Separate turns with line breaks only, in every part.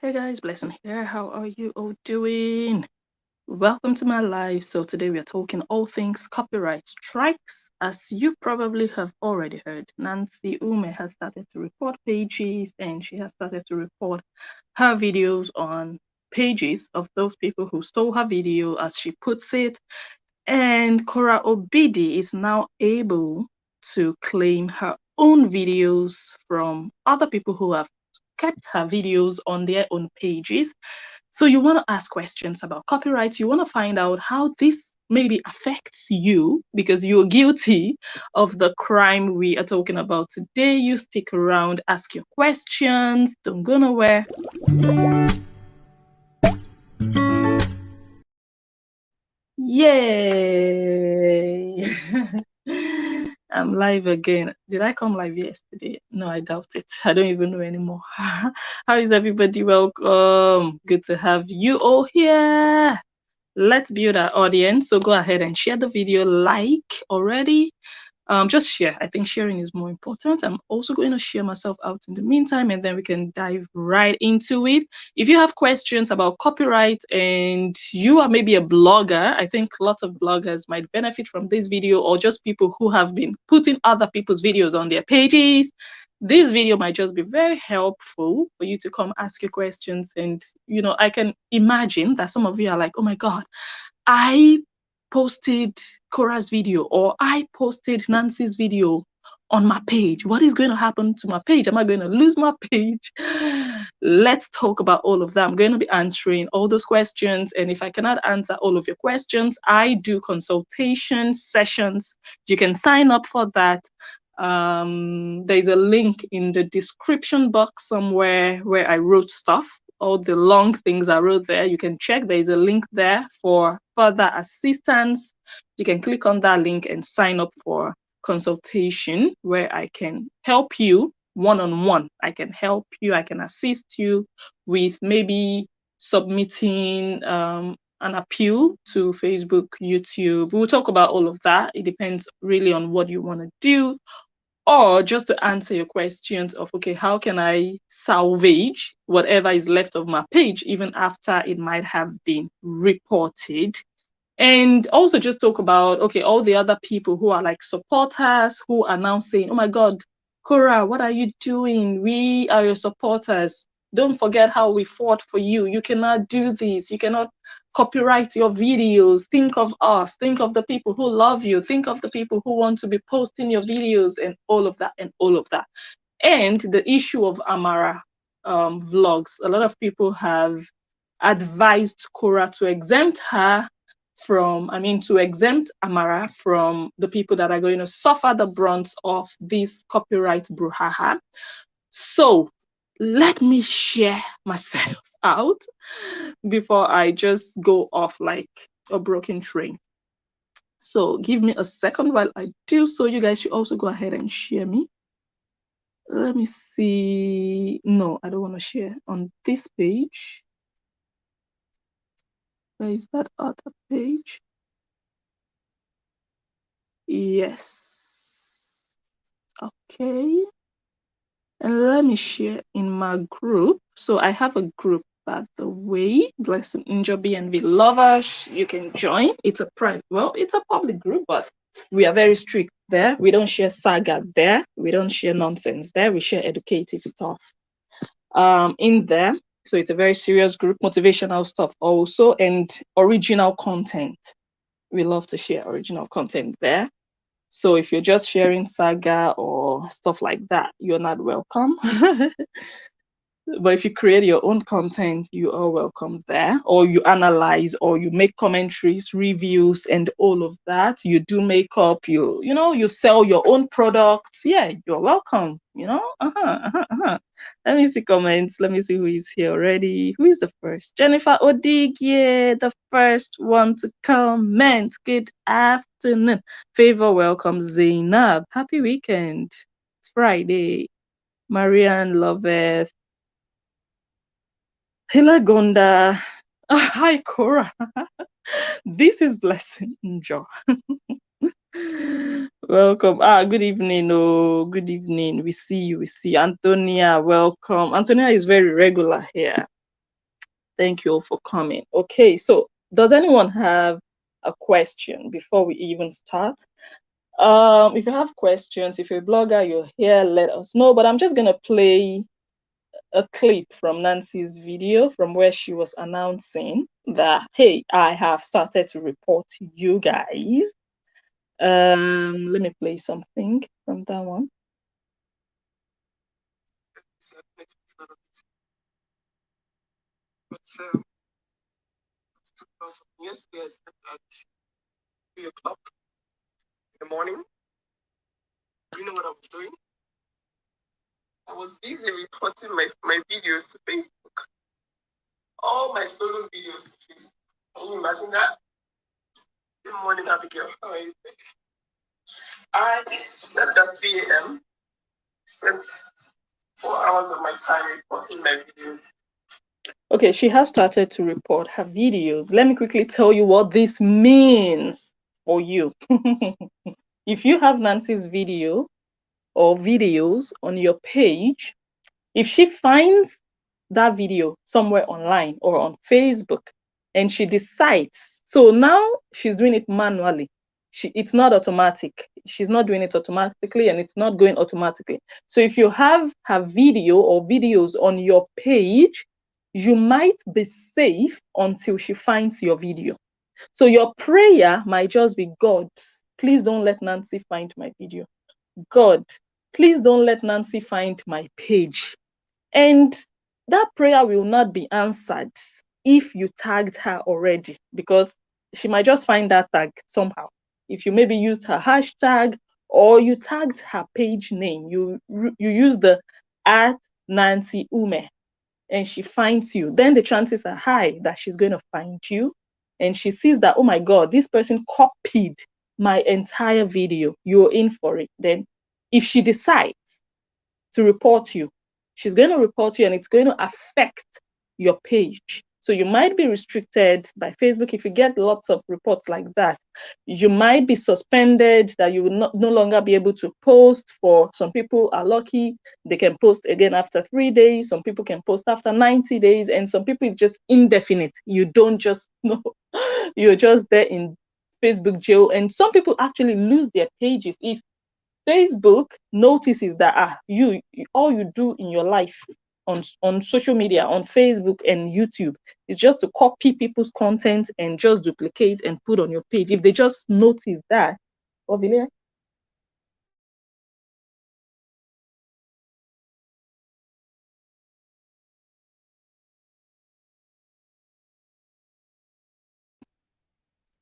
Hey guys, Blessing here. How are you all doing? Welcome to my live. So today we are talking all things copyright strikes. As you probably have already heard, Nancy Umeh has started to report pages and she has started to report her videos on pages of those people who stole her video, as she puts it. And Korra Obidi is now able to claim her own videos from other people who have kept her videos on their own pages. So you want to ask questions about copyright. You want to find out how this maybe affects you because you're guilty of the crime we are talking about today. You stick around, ask your questions, don't go nowhere. Yay! I'm live again. Did I come live yesterday? No, I doubt it. I don't even know anymore. How is everybody? Welcome. Good to have you all here. Let's build our audience. So go ahead and share the video, like already. Just share. I think sharing is more important. I'm also going to share myself out in the meantime, and then we can dive right into it. If you have questions about copyright and you are maybe a blogger, I think lots of bloggers might benefit from this video, or just people who have been putting other people's videos on their pages. This video might just be very helpful for you to come ask your questions. And, I can imagine that some of you are like, oh my God, I posted Korra's video or I posted Nancy's video on my page. What is going to happen to my page? Am I going to lose my page? Let's talk about all of that. I'm going to be answering all those questions. And if I cannot answer all of your questions, I do consultation sessions. You can sign up for that. There's a link in the description box somewhere where I wrote stuff. All the long things I wrote there, you can check. There is a link there for further assistance. You can click on that link and sign up for consultation where I can help you one-on-one. I can help you, I can assist you with maybe submitting an appeal to Facebook, YouTube. We'll talk about all of that. It depends really on what you want to do, or just to answer your questions of, okay, how can I salvage whatever is left of my page even after it might have been reported. And also just talk about, okay, all the other people who are like supporters who are now saying, oh my God, Korra, what are you doing? We are your supporters. Don't forget how we fought for you. You cannot do this. You cannot copyright your videos. Think of us. Think of the people who love you. Think of the people who want to be posting your videos, and all of that and all of that. And the issue of Amara vlogs. A lot of people have advised Korra to exempt her from, to exempt Amara from the people that are going to suffer the brunt of this copyright brouhaha. So let me share myself out before I just go off like a broken train. So give me a second while I do so. You guys should also go ahead and share me. Let me see. No, I don't want to share on this page. Where is that other page? Yes. Okay. And let me share in my group. So I have a group, by the way, Blessing Njoh BNV lovers. You can join. It's a private, well, it's a public group, but we are very strict there. We don't share saga there. We don't share nonsense there. We share educative stuff in there. So it's a very serious group, motivational stuff also, and original content. We love to share original content there. So if you're just sharing saga or stuff like that, you're not welcome. But if you create your own content, you are welcome there. Or you analyze, or you make commentaries, reviews, and all of that. You do makeup, you sell your own products. Yeah, you're welcome. Let me see comments. Let me see who is here already. Who is the first? Jennifer Odigie, the first one to comment. Good afternoon. Favor, welcome. Zainab, happy weekend. It's Friday. Marianne Loveth. Hilagonda. Hi, Korra. This is Blessing Njoh. Welcome. Good evening. Oh, good evening. We see you. We see Antonia. Welcome. Antonia is very regular here. Thank you all for coming. Okay, so does anyone have a question before we even start? If you have questions, if you're a blogger, you're here, let us know. But I'm just gonna play a clip from Nancy's video from where she was announcing that, hey, I have started to report you guys. Let me play something from that one. Yesterday I slept at 3 o'clock in the morning. Do you know what I was doing? I was busy reporting my videos to Facebook. All my stolen videos to Facebook. Can you imagine that? Good morning, Abigail. How are you? I slept at 3 a.m. Spent 4 hours of my time reporting my videos. Okay, she has started to report her videos. Let me quickly tell you what this means for you. If you have Nancy's video or videos on your page, if she finds that video somewhere online or on Facebook and she decides, so now she's doing it manually. It's not automatic. She's not doing it automatically and it's not going automatically. So if you have her video or videos on your page, you might be safe until she finds your video. So your prayer might just be, God, please don't let Nancy find my video. God, please don't let Nancy find my page. And that prayer will not be answered if you tagged her already, because she might just find that tag somehow. If you maybe used her hashtag or you tagged her page name, you use the @Nancy Umeh, and she finds you, then the chances are high that she's going to find you. And she sees that, oh my God, this person copied my entire video. You're in for it. Then if she decides to report you, she's going to report you and it's going to affect your page. So you might be restricted by Facebook. If you get lots of reports like that, you might be suspended, that you will no longer be able to post. For some people are lucky, they can post again after 3 days. Some people can post after 90 days. And some people it's just indefinite. You don't just know. You're just there in Facebook jail. And some people actually lose their pages if Facebook notices that you all you do in your life on social media, on Facebook and YouTube, is just to copy people's content and just duplicate and put on your page. If they just notice that,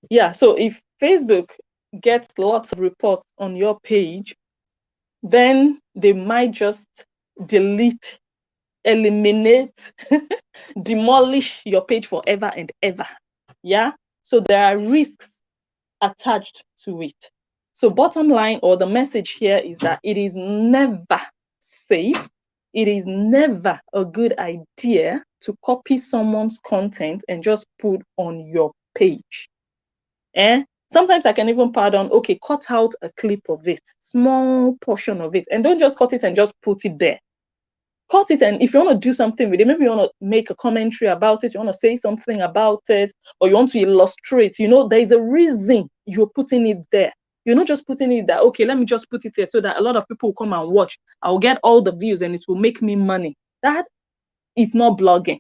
yeah, so if Facebook gets lots of reports on your page, then they might just delete, eliminate, demolish your page forever and ever. Yeah, so there are risks attached to it. So bottom line, or the message here, is that it is never safe. It is never a good idea to copy someone's content and just put on your page. Sometimes I can even pardon, okay, cut out a clip of it, small portion of it, and don't just cut it and just put it there. Cut it, and if you want to do something with it, maybe you want to make a commentary about it, you want to say something about it, or you want to illustrate, there's a reason you're putting it there. You're not just putting it there, okay, let me just put it here so that a lot of people will come and watch. I'll get all the views and it will make me money. That is not blogging.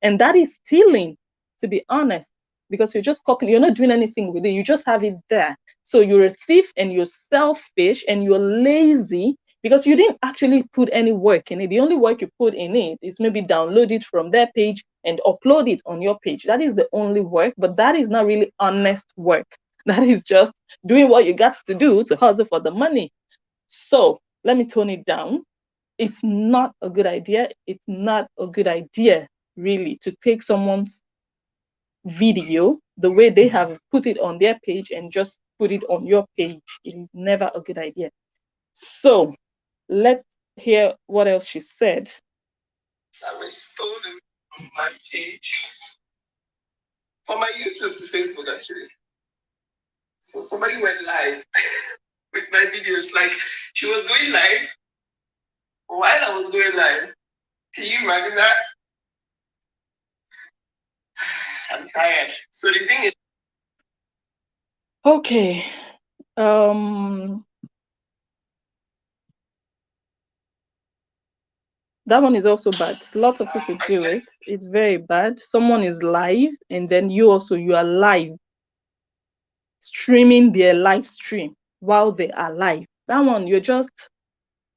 And that is stealing, to be honest, because you're just copying, you're not doing anything with it, you just have it there. So you're a thief and you're selfish and you're lazy because you didn't actually put any work in it. The only work you put in it is maybe download it from their page and upload it on your page. That is the only work, but that is not really honest work. That is just doing what you got to do to hustle for the money. So let me tone it down. It's not a good idea. It's not a good idea, really, to take someone's video the way they have put it on their page and just put it on your page. It is never a good idea. So let's hear what else she said. I was stolen on my page, on my YouTube to Facebook, actually. So somebody went live with my videos. Like, she was going live while I was going live. Can you imagine that? tired. So the thing is, okay. That one is also bad. Lots of people do it. It's very bad. Someone is live, and then you are live streaming their live stream while they are live. That one, you're just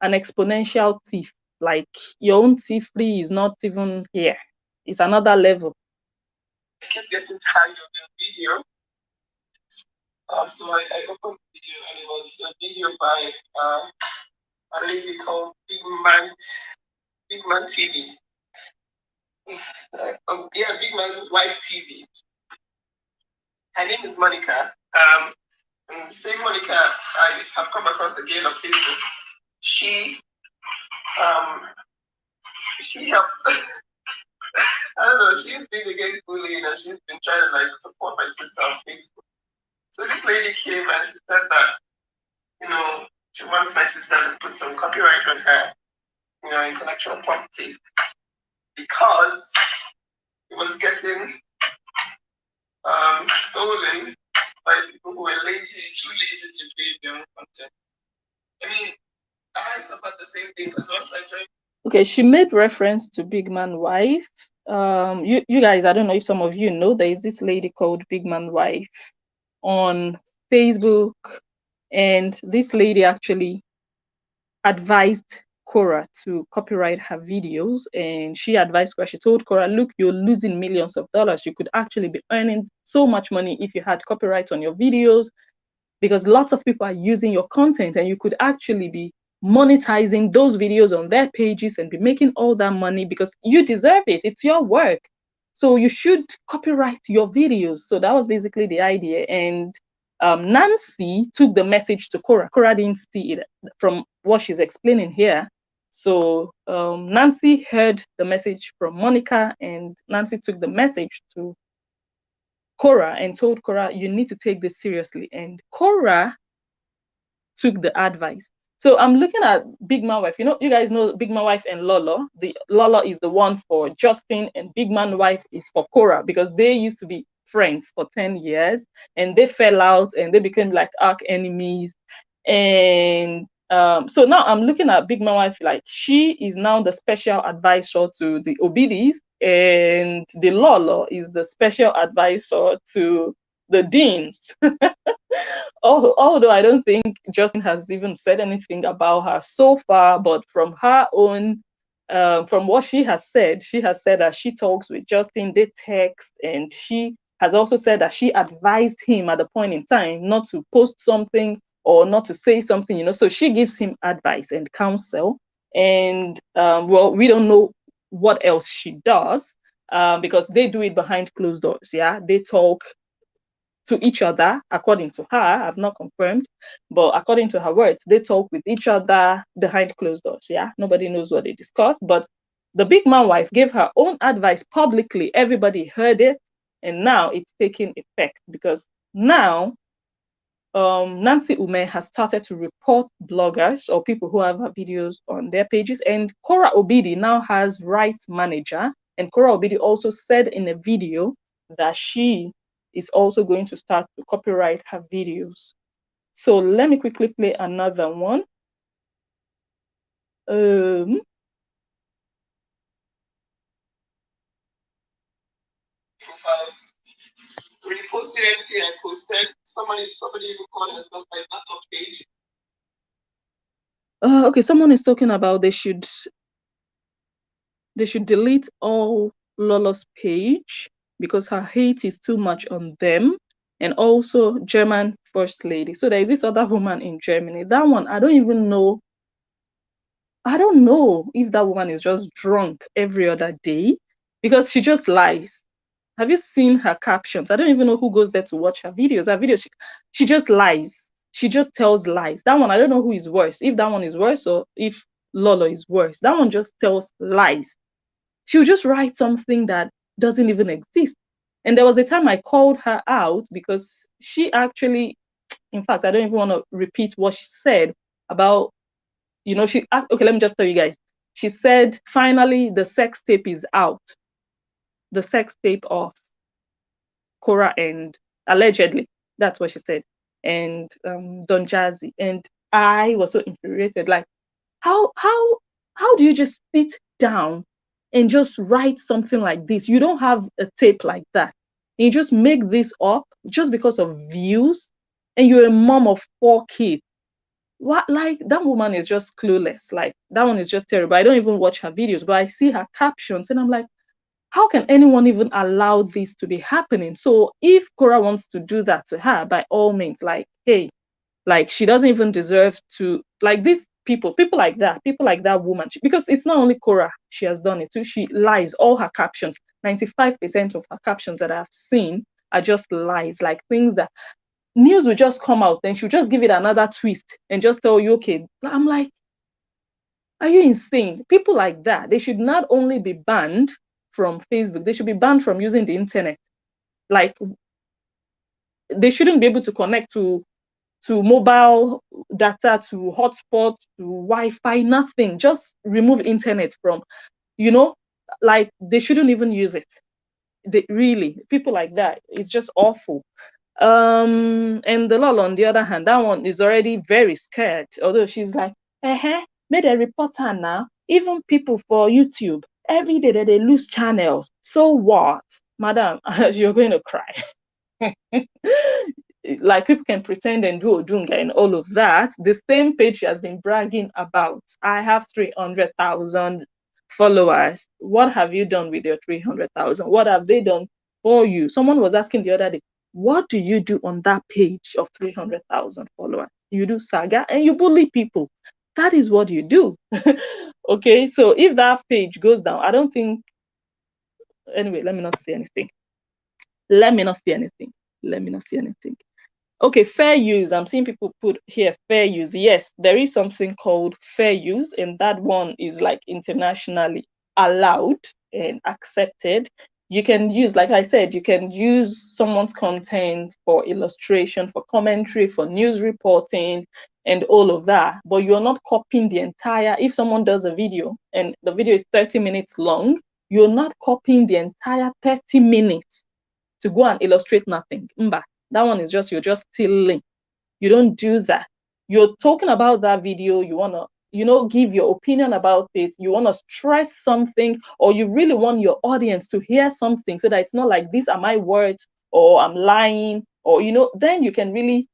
an exponential thief. Like your own thievery is not even here. It's another level. I kept getting tired of the video. So I opened the video, and it was a video by a lady called Big Man TV. Yeah, Big Man Live TV. Her name is Monica. And same Monica I have come across again on Facebook. She helps. I don't know. She's been against bullying, and she's been trying to like support my sister on Facebook. So this lady came and she said that she wants my sister to put some copyright on her intellectual property because it was getting stolen by people who were too lazy to create their own content. I mean, I suffered the same thing because once I joined. Okay, she made reference to Big Man Wife. You guys, I don't know if some of you know, there is this lady called Big Man Wife on Facebook, and this lady actually advised Korra to copyright her videos, and she advised Korra, she told Korra, look, you're losing millions of dollars. You could actually be earning so much money if you had copyright on your videos, because lots of people are using your content, and you could actually be monetizing those videos on their pages and be making all that money because you deserve it. It's your work. So you should copyright your videos. So that was basically the idea. And Nancy took the message to Korra. Korra didn't see it from what she's explaining here. So Nancy heard the message from Monica, and Nancy took the message to Korra and told Korra, you need to take this seriously. And Korra took the advice. So I'm looking at Big Man Wife. You guys know Big Man Wife and Lolo. The Lolo is the one for Justin, and Big Man Wife is for Korra, because they used to be friends for 10 years and they fell out and they became like arch enemies. And so now I'm looking at Big Man Wife, like she is now the special advisor to the Obidis, and the Lolo is the special advisor to the Deans. Although I don't think Justin has even said anything about her so far, but from her own, from what she has said that she talks with Justin, they text, and she has also said that she advised him at the point in time not to post something or not to say something, so she gives him advice and counsel. And well, we don't know what else she does, because they do it behind closed doors. Yeah, they talk to each other, according to her. I've not confirmed, but according to her words, they talk with each other behind closed doors. Yeah, nobody knows what they discuss, but the Big Man Wife gave her own advice publicly. Everybody heard it, and now it's taking effect, because now Nancy Umeh has started to report bloggers or people who have her videos on their pages, and Korra Obidi now has rights manager. And Korra Obidi also said in a video that she is also going to start to copyright her videos. So let me quickly play another one. Reposted anything I posted. Somebody even called herself my laptop page. Okay, someone is talking about they should delete all Lola's page because her hate is too much on them, and also German first lady. So there is this other woman in Germany. That one, I don't even know. I don't know if that woman is just drunk every other day, because she just lies. Have you seen her captions? I don't even know who goes there to watch her videos. Her videos, she just lies. She just tells lies. That one, I don't know who is worse. If that one is worse or if Lolo is worse. That one just tells lies. She'll just write something that doesn't even exist. And there was a time I called her out because she actually, in fact, I don't even want to repeat what she said about, okay, let me just tell you guys. She said, finally, the sex tape is out. The sex tape of Korra and allegedly, that's what she said, and Don Jazzy. And I was so infuriated. Like, how do you just sit down and just write something like this? You don't have a tape like that. And you just make this up just because of views, and you're a mom of 4 kids. What, like, that woman is just clueless. Like, that one is just terrible. I don't even watch her videos, but I see her captions and I'm like, how can anyone even allow this to be happening? So if Korra wants to do that to her, by all means, like, hey, like, she doesn't even deserve to, like, these people like that woman, because it's not only Korra, she has done it too. She lies. All her captions, 95% of her captions that I've seen are just lies, like things that news will just come out, then she'll just give it another twist and just tell you, okay. I'm like, are you insane? People like that, they should not only be banned from Facebook, they should be banned from using the internet. Like, they shouldn't be able to connect to mobile data, to hotspot, to Wi-Fi, nothing. Just remove internet from, you know, like, they shouldn't even use it. They really, people like that, it's just awful. And the Lol, on the other hand, that one is already very scared. Although she's like, made a reporter now. Even people for YouTube, every day that they lose channels. So what? Madam, you're going to cry. Like, people can pretend and do Odunga and all of that. The same page she has been bragging about. I have 300,000 followers. What have you done with your 300,000? What have they done for you? Someone was asking the other day, what do you do on that page of 300,000 followers? You do saga and you bully people. That is what you do. Okay, so if that page goes down, I don't think, anyway, let me not say anything. Let me not say anything. Let me not say anything. Okay, fair use. I'm seeing people put here fair use. Yes, there is something called fair use, and that one is like internationally allowed and accepted. You can use, like I said, you can use someone's content for illustration, for commentary, for news reporting, and all of that. But you're not copying the entire, if someone does a video and the video is 30 minutes long, you're not copying the entire 30 minutes to go and illustrate nothing. Mba, that one is just, you're just stealing. You don't do that. You're talking about that video, you want to, give your opinion about it, you want to stress something, or you really want your audience to hear something, so that it's not like, these are my words, or I'm lying, or, then you can really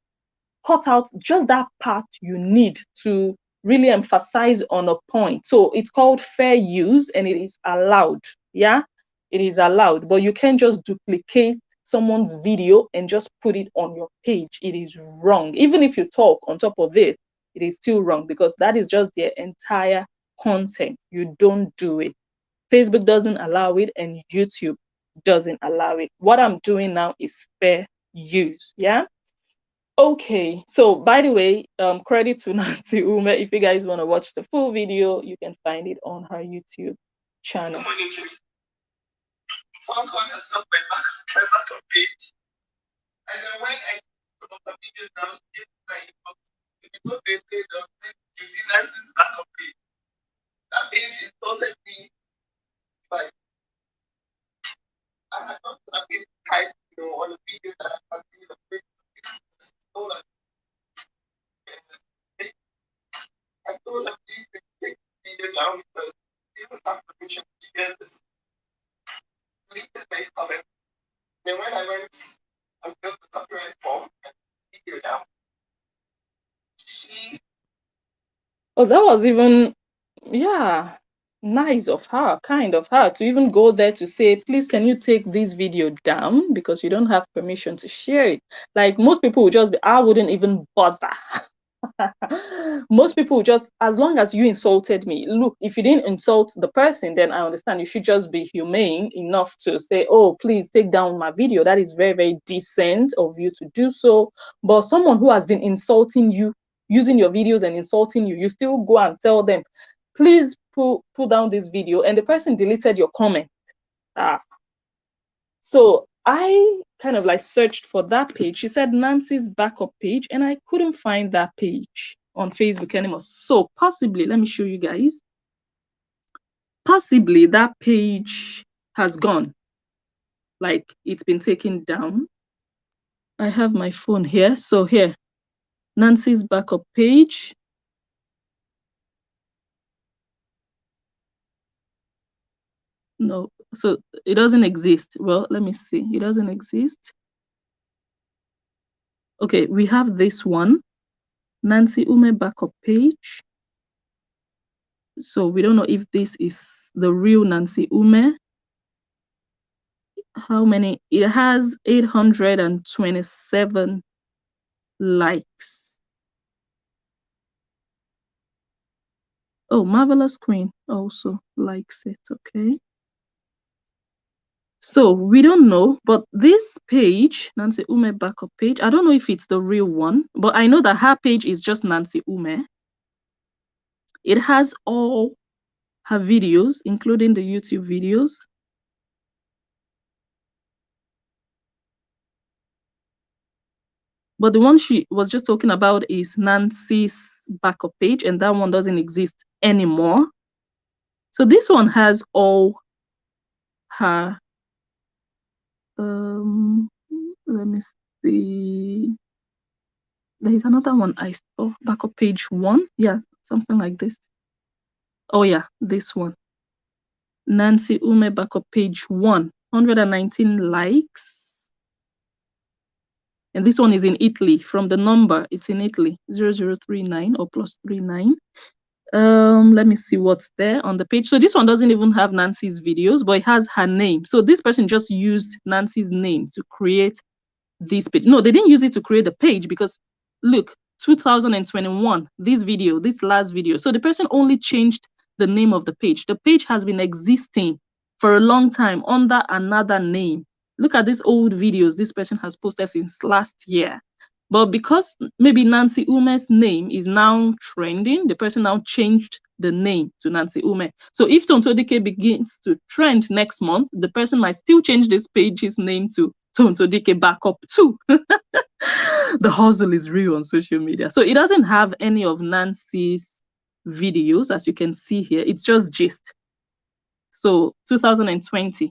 cut out just that part you need to really emphasize on a point. So it's called fair use, and it is allowed. Yeah, it is allowed, but you can't just duplicate someone's video and just put it on your page. It is wrong. Even if you talk on top of it, it is still wrong, because that is just their entire content. You don't do it. Facebook doesn't allow it, and YouTube doesn't allow it. What I'm doing now is fair use. Yeah. Okay, so by the way, credit to Nancy Umeh. If you guys want to watch the full video, you can find it on her YouTube channel. Someone called herself my backup page. And then when I put up the videos now, she gave my inbox. If you go Facebook, you see Nancy's backup page. That page insulted me. Like, I had not been typed, on the video that I had been afraid of. I told her, please take the video down, because you don't have permission to share this. Please take my comment. Then when I went and filled the copyright form and video down, oh, that was even, yeah, nice of her, kind of her, to even go there to say, please, can you take this video down, because you don't have permission to share it. Like, most people would just be, I wouldn't even bother. Most people just, as long as you insulted me, look, if you didn't insult the person, then I understand. You should just be humane enough to say, oh, please take down my video. That is very, very decent of you to do so. But someone who has been insulting you, using your videos and insulting you, you still go and tell them, please pull down this video, and the person deleted your comment. So I kind of like searched for that page. She said Nancy's backup page, and I couldn't find that page on Facebook anymore. So possibly, let me show you guys. Possibly that page has gone. like it's been taken down. I have my phone here. So here, Nancy's backup page. No, so it doesn't exist. Well, let me see. It doesn't exist. Okay, we have this one, Nancy Umeh backup page. So we don't know if this is the real Nancy Umeh. How many? It has 827 likes. Oh, Marvelous Queen also likes it. Okay. So we don't know, but this page, Nancy Umeh backup page, I don't know if it's the real one, but I know that her page is just Nancy Umeh. It has all her videos, including the YouTube videos. But the one she was just talking about is Nancy's backup page, and that one doesn't exist anymore. So this one has all her, let me see. There is another one I saw, backup page 1. Yeah, something like this. Oh yeah, this one. Nancy Umeh backup page 1, 119 likes. And this one is in Italy. From the number, it's in Italy, 0039 or +39. Let me see what's there on the page. So this one doesn't even have Nancy's videos, but it has her name. So this person just used Nancy's name to create this page. No, they didn't use it to create the page, because look, 2021, this last video. So the person only changed the name of the page. The page has been existing for a long time under another name. Look at these old videos this person has posted since last year. But because maybe Nancy Umeh's name is now trending, the person now changed the name to Nancy Umeh. So if Tonto Dike begins to trend next month, the person might still change this page's name to Tonto Dike backup too. The hustle is real on social media. So it doesn't have any of Nancy's videos, as you can see here. It's just gist. So 2020.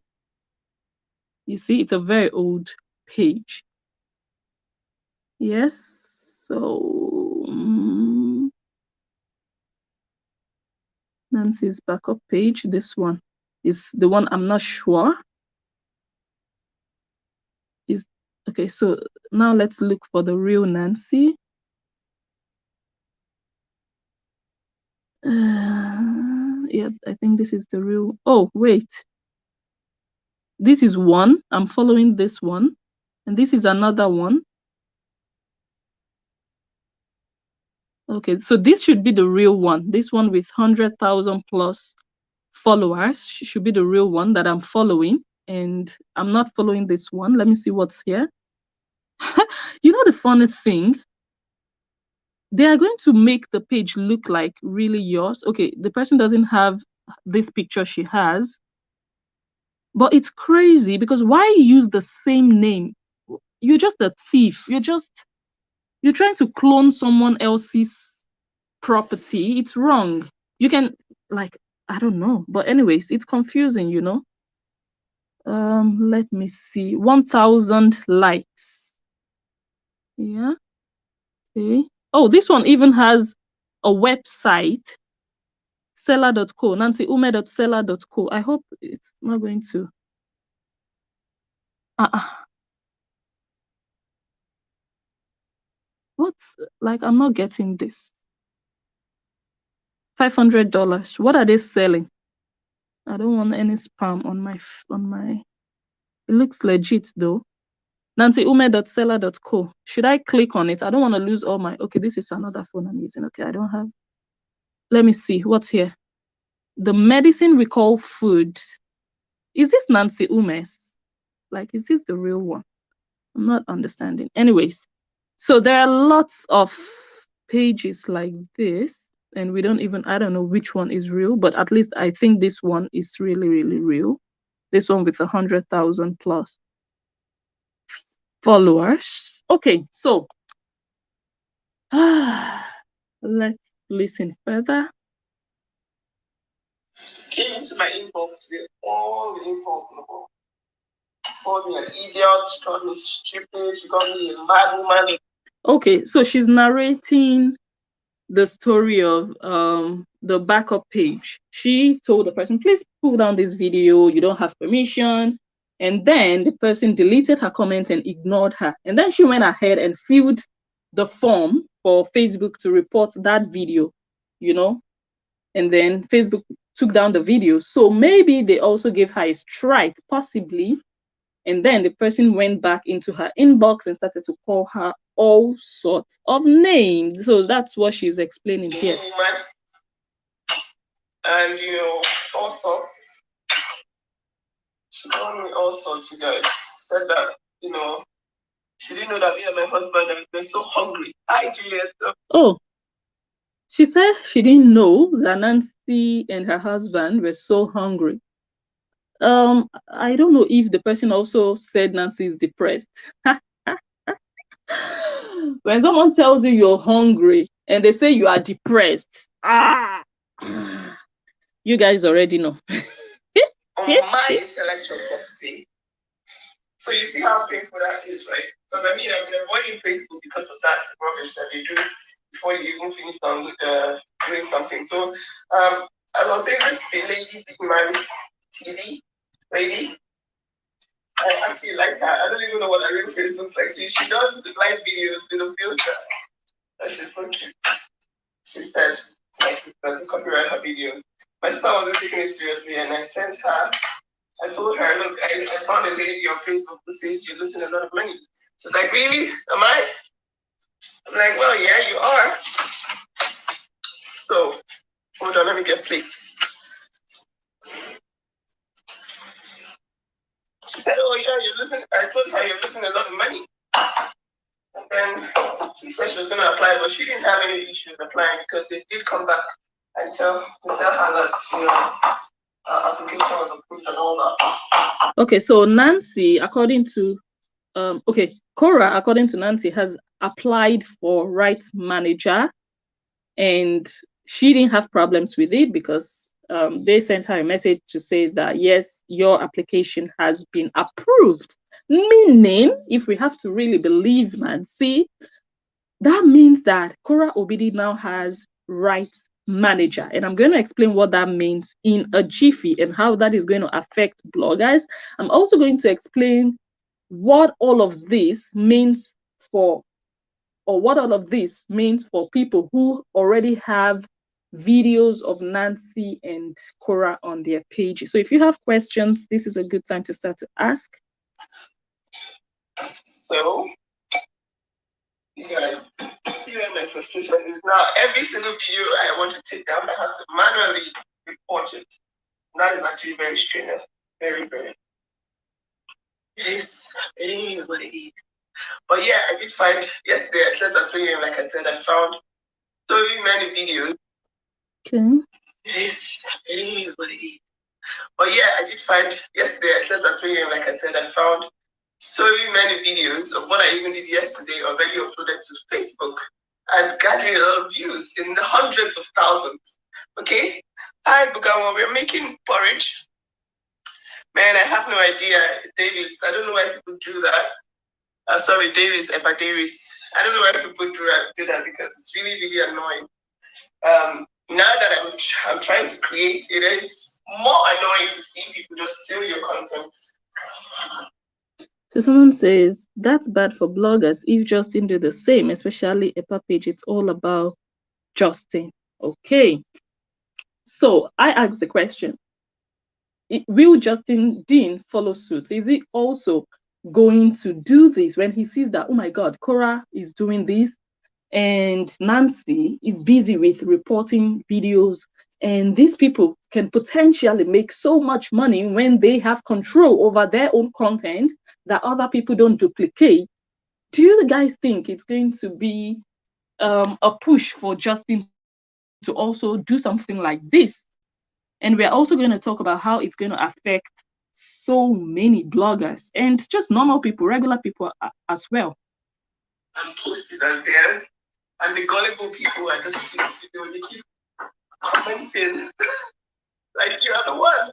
You see, it's a very old page. Yes. So Nancy's backup page. This one is the one I'm not sure. Is okay. So now let's look for the real Nancy. Yeah, I think this is the real. Oh, wait. This is one. I'm following this one. And this is another one. Okay, so this should be the real one. This one with 100,000 plus followers should be the real one that I'm following. And I'm not following this one. Let me see what's here. You know the funny thing? They are going to make the page look like really yours. Okay, the person doesn't have this picture she has. But it's crazy, because why use the same name? You're just a thief. You're trying to clone someone else's property. It's wrong. You can, like, I don't know. But anyways, it's confusing, you know. Let me see. 1,000 likes. Yeah. Okay. Oh, this one even has a website, seller.co, nancyumeh.seller.co. I hope it's not going to. What's, like, I'm not getting this. $500. What are they selling? I don't want any spam on my. It looks legit though. nancyumeh.seller.co. Should I click on it? I don't want to lose all my. Okay, this is another phone I'm using. Okay, I don't have. Let me see what's here. The medicine we call food. Is this Nancy Umeh's? Like, is this the real one? I'm not understanding. Anyways, so there are lots of pages like this, and we don't even, I don't know which one is real, but at least I think this one is really, really real. This one with 100,000 plus followers. Okay, so let's listen further. Came into my inbox with all the insults in the world. called me an idiot, she called me stupid, she called me a mad woman. Okay, so she's narrating the story of the backup page. She told the person, please pull down this video, you don't have permission. And then the person deleted her comment and ignored her. And then she went ahead and filled the form for Facebook to report that video, you know, and then Facebook took down the video. So maybe they also gave her a strike, possibly. And then the person went back into her inbox and started to call her all sorts of names. So that's what she's explaining here. And, you know, all sorts. She called me all sorts, you guys. Said that, you know, she didn't know that me and my husband have been so hungry. Hi, Juliet. Oh, she said she didn't know that Nancy and her husband were so hungry. I don't know if the person also said Nancy is depressed. When someone tells you you're hungry and they say you are depressed, you guys already know. On my intellectual property. So you see how painful that is, right? Because I mean, I've been avoiding Facebook because of that rubbish that they do before you even finish on doing something. So, as I was saying, this lady, big man, TV lady, I actually like her. I don't even know what her real face looks like. She does live videos with a filter. And she's so cute. She said to my sister to copyright her videos. My sister wasn't taking it seriously, and I sent her. I told her, look, I found a lady on Facebook who says you're losing a lot of money. She's like, really? Am I? I'm like, well, yeah, you are. So, hold on, let me get plates. She said, oh, yeah, you're losing. I told her you're losing a lot of money. And then she said she was going to apply, but she didn't have any issues applying because they did come back and tell her that, you know, her application was approved and all that. Okay, so Nancy, according to, Korra, according to Nancy, has applied for rights manager, and she didn't have problems with it because they sent her a message to say that, yes, your application has been approved. Meaning, if we have to really believe Nancy, that means that Korra Obidi now has rights manager. And I'm going to explain what that means in a jiffy and how that is going to affect bloggers. I'm also going to explain what all of this means for, or what all of this means for people who already have videos of Nancy and Korra on their pages. So if you have questions, this is a good time to start to ask. So, you guys, see where my frustration is now. Every single video I want to take down, I have to manually report it. That is actually very strenuous. Very, very. Yes, it is what it is. But yeah, I did find yesterday, I said that to you, like I said, I found so many videos. Okay. Yes, it is what it is. But yeah, I did find yesterday, I said that to you, like I said, I found so many videos of what I even did yesterday already uploaded to Facebook and gathering a lot of views in the hundreds of thousands. Okay? Hi, Bugawa, we're making porridge. Man, I have no idea, Davis. I don't know why people do that. Sorry, Davis, Epa Davis. I don't know why people do that because it's really, really annoying. Now that I'm trying to create, it is more annoying to see people just steal your content. So someone says, that's bad for bloggers if Justin do the same, especially Epa page. It's all about Justin. Okay. So I asked the question, will Justin Dean follow suit? Is he also going to do this when he sees that, oh my God, Korra is doing this and Nancy is busy with reporting videos, and these people can potentially make so much money when they have control over their own content that other people don't duplicate? Do you guys think it's going to be a push for Justin to also do something like this? And we're also going to talk about how it's going to affect so many bloggers and just normal people, regular people as well. I'm posted as theirs, and the gullible people are just they keep commenting like you are the one.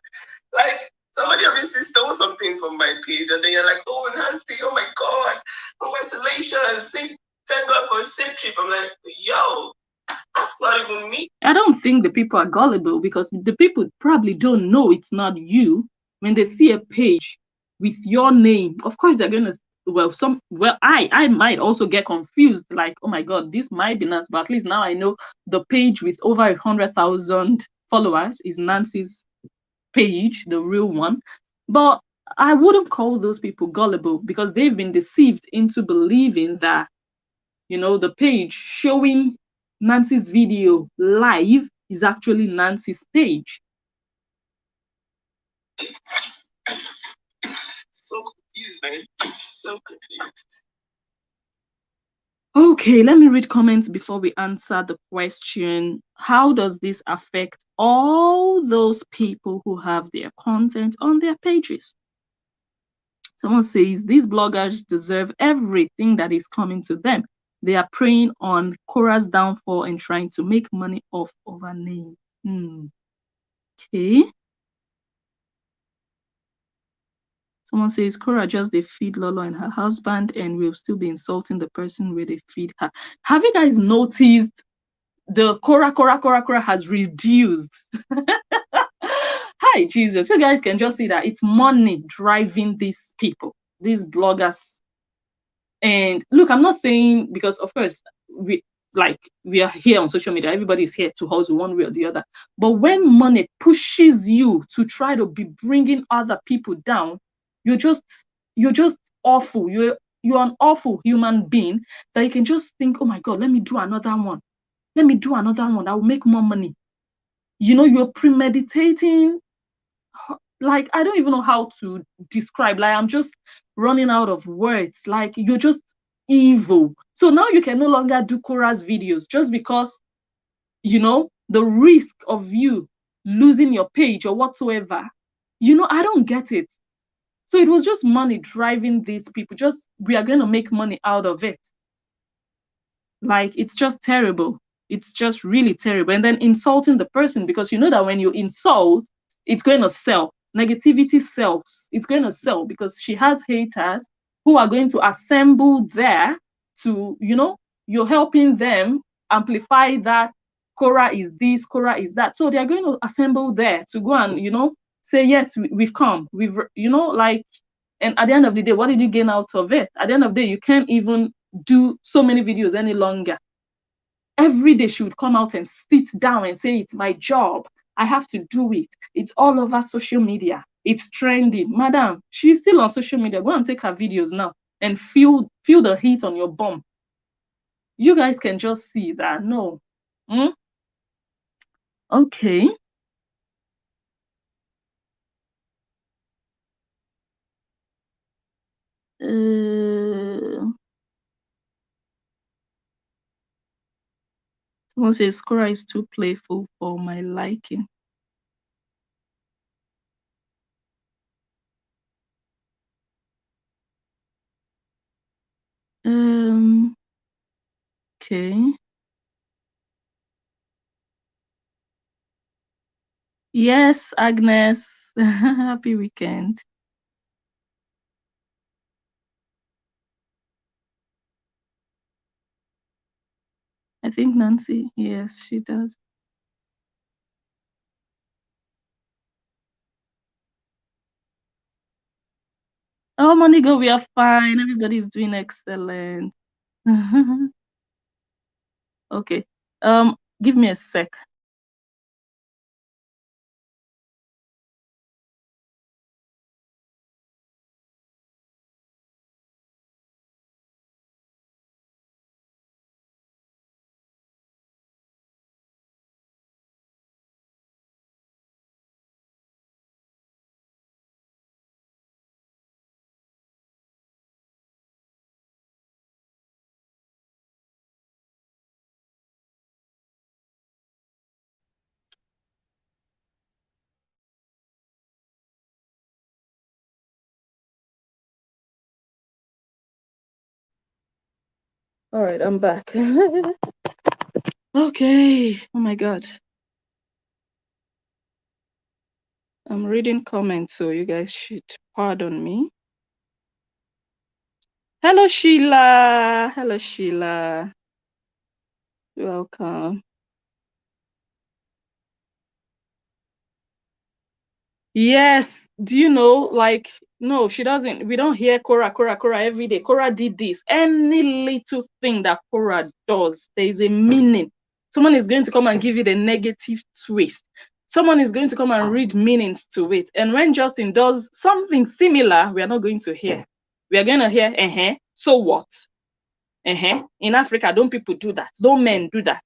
Like somebody of his sister
post something from my page and then you're like, oh, Nancy, oh my God, congratulations. Thank God for a safe trip. I'm like, yo, that's not even me.
I don't think the people are gullible, because the people probably don't know it's not you. When they see a page with your name, of course they're gonna, I might also get confused, like, oh my God, this might be Nancy, but at least now I know the page with over 100,000 followers is Nancy's page, the real one. But I wouldn't call those people gullible, because they've been deceived into believing that, the page showing Nancy's video live is actually Nancy's page.
So confused, man. So confused.
Okay, let me read comments before we answer the question. How does this affect all those people who have their content on their pages? Someone says, these bloggers deserve everything that is coming to them. They are preying on Korra's downfall and trying to make money off of her name. Okay. Someone says, Korra just they feed Lolo and her husband, and will still be insulting the person where they feed her. Have you guys noticed the Korra has reduced? Hi, Jesus. You guys can just see that it's money driving these people, these bloggers. And look, I'm not saying, because of course we are here on social media, everybody's here to hustle one way or the other. But when money pushes you to try to be bringing other people down, you're just awful. You're an awful human being, that you can just think, oh my God, let me do another one. Let me do another one. I will make more money. You're premeditating. Like, I don't even know how to describe. Like, I'm just running out of words. Like, you're just evil. So now you can no longer do Korra's videos, just because, the risk of you losing your page or whatsoever. I don't get it. So it was just money driving these people. Just, we are going to make money out of it. Like, it's just terrible. It's just really terrible. And then insulting the person, because you know that when you insult, it's going to sell. Negativity sells. It's going to sell, because she has haters who are going to assemble there to, you're helping them amplify that Korra is this, Korra is that. So they're going to assemble there to go and, say, yes, we've come. We've, like, and at the end of the day, what did you gain out of it? At the end of the day, you can't even do so many videos any longer. Every day she would come out and sit down and say, it's my job. I have to do it. It's all over social media. It's trending. Madam, she's still on social media. Go and take her videos now and feel the heat on your bum. You guys can just see that. No. Okay. Someone says Korra is too playful for my liking. Okay. Yes, Agnes. Happy weekend. I think Nancy, yes, she does. Oh, Monigo, we are fine. Everybody's doing excellent. Okay. Give me a sec. All right, I'm back. Okay. Oh my God. I'm reading comments, so you guys should pardon me. Hello, Sheila. Hello, Sheila. Welcome. Yes. Do you know, like, no, she doesn't. We don't hear Korra, Korra, Korra every day. Korra did this. Any little thing that Korra does, there is a meaning. Someone is going to come and give it a negative twist. Someone is going to come and read meanings to it. And when Justin does something similar, we are not going to hear. We are going to hear, so what? In Africa, don't people do that? Don't men do that?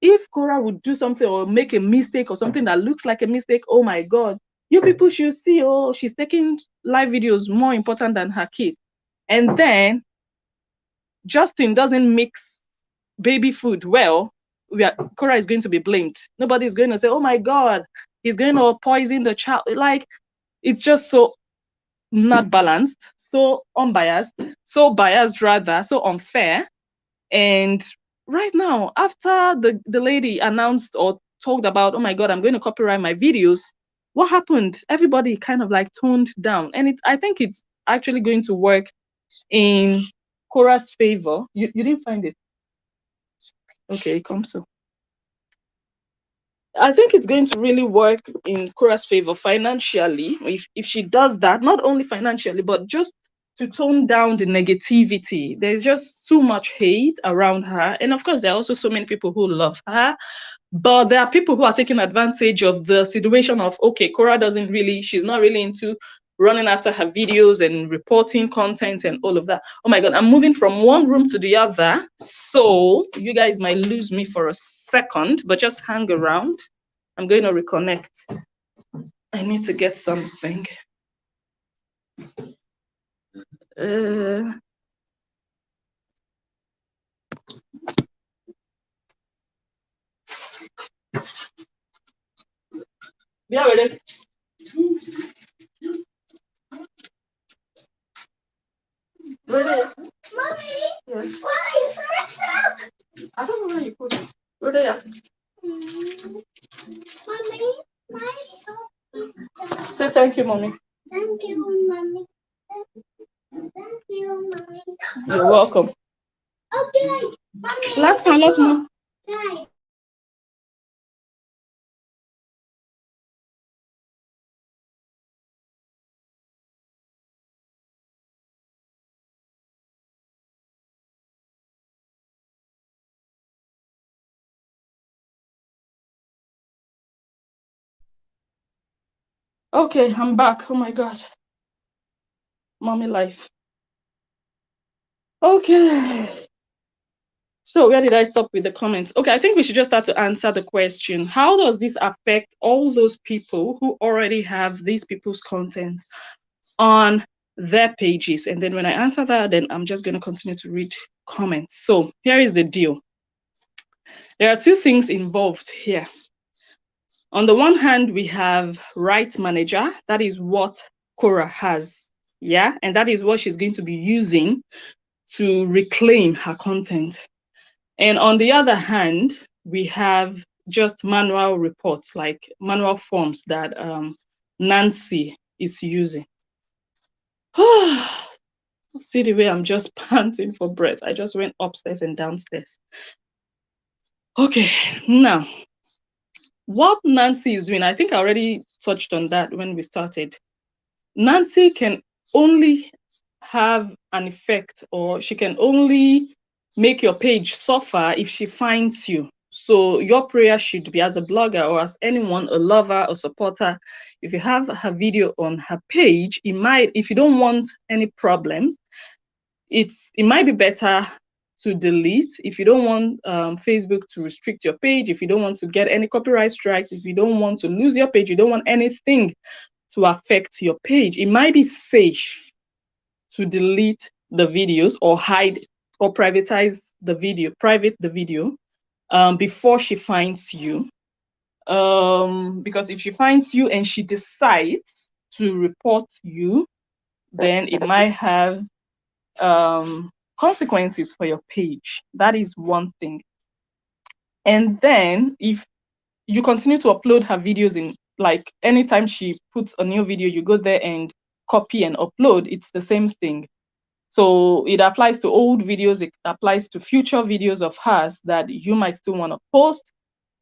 If Korra would do something or make a mistake or something that looks like a mistake, oh my God, you people should see, oh, she's taking live videos more important than her kid. And then Justin doesn't mix baby food well, Korra is going to be blamed. Nobody is going to say, oh my God, he's going to poison the child. Like, it's just so not balanced, so unbiased, so biased rather, so unfair. And right now, after the lady announced or talked about, oh my God, I'm going to copyright my videos, what happened? Everybody kind of like toned down. And I think it's actually going to work in Korra's favor. You didn't find it? Okay, it comes so. I think it's going to really work in Korra's favor financially if she does that, not only financially, but just to tone down the negativity. There's just too much hate around her. And of course, there are also so many people who love her. But there are people who are taking advantage of the situation of, okay, Korra she's not really into running after her videos and reporting content and all of that. Oh my God, I'm moving from one room to the other. So you guys might lose me for a second, but just hang around. I'm going to reconnect. I need to get something. Yeah, ready? Ready? Mommy, yes. Why is my sock? I don't know where you put it. Ready? Mommy, my sock is down. Say thank you, Mommy. Thank you, Mommy. Thank you, Mommy. You're welcome. Okay. Mommy, lots more. Right. Okay, I'm back. Oh my God. Mommy life. Okay. So where did I stop with the comments? Okay, I think we should just start to answer the question. How does this affect all those people who already have these people's content on their pages? And then when I answer that, then I'm just going to continue to read comments. So here is the deal. There are two things involved here. On the one hand, we have rights manager. That is what Korra has. Yeah, and that is what she's going to be using to reclaim her content. And on the other hand, we have just manual reports, like manual forms that Nancy is using. See the way I'm just panting for breath. I just went upstairs and downstairs. Okay, now, what Nancy is doing, I think I already touched on that when we started. Nancy can only have an effect, or she can only make your page suffer if she finds you. So your prayer should be, as a blogger or as anyone, a lover or supporter, if you have her video on her page, it might, if you don't want any problems, it might be better to delete. If you don't want Facebook to restrict your page, if you don't want to get any copyright strikes, if you don't want to lose your page, you don't want anything to affect your page, it might be safe to delete the videos or hide or privatize the video, private the video before she finds you. Because if she finds you and she decides to report you, then it might have consequences for your page. That is one thing. And then if you continue to upload her videos in, like, anytime she puts a new video, you go there and copy and upload. It's the same thing. So it applies to old videos, it applies to future videos of hers that you might still want to post.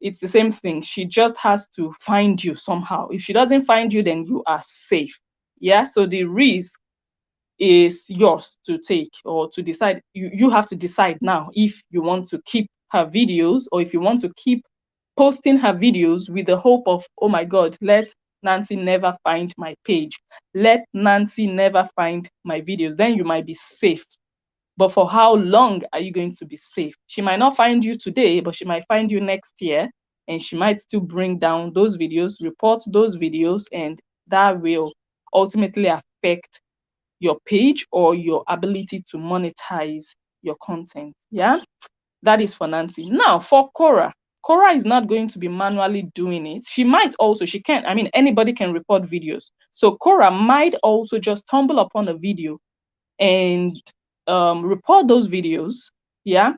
It's the same thing. She just has to find you somehow. If she doesn't find you, then you are safe. Yeah. So the risk is yours to take, or to decide. You have to decide now if you want to keep her videos, or if you want to keep posting her videos with the hope of, oh my God, let Nancy never find my page. Let Nancy never find my videos. Then you might be safe. But for how long are you going to be safe? She might not find you today, but she might find you next year, and she might still bring down those videos, report those videos, and that will ultimately affect your page or your ability to monetize your content. Yeah, that is for Nancy. Now for Korra. Korra is not going to be manually doing it. She might also, she can, I mean, anybody can report videos. So Korra might also just stumble upon a video and report those videos. Yeah.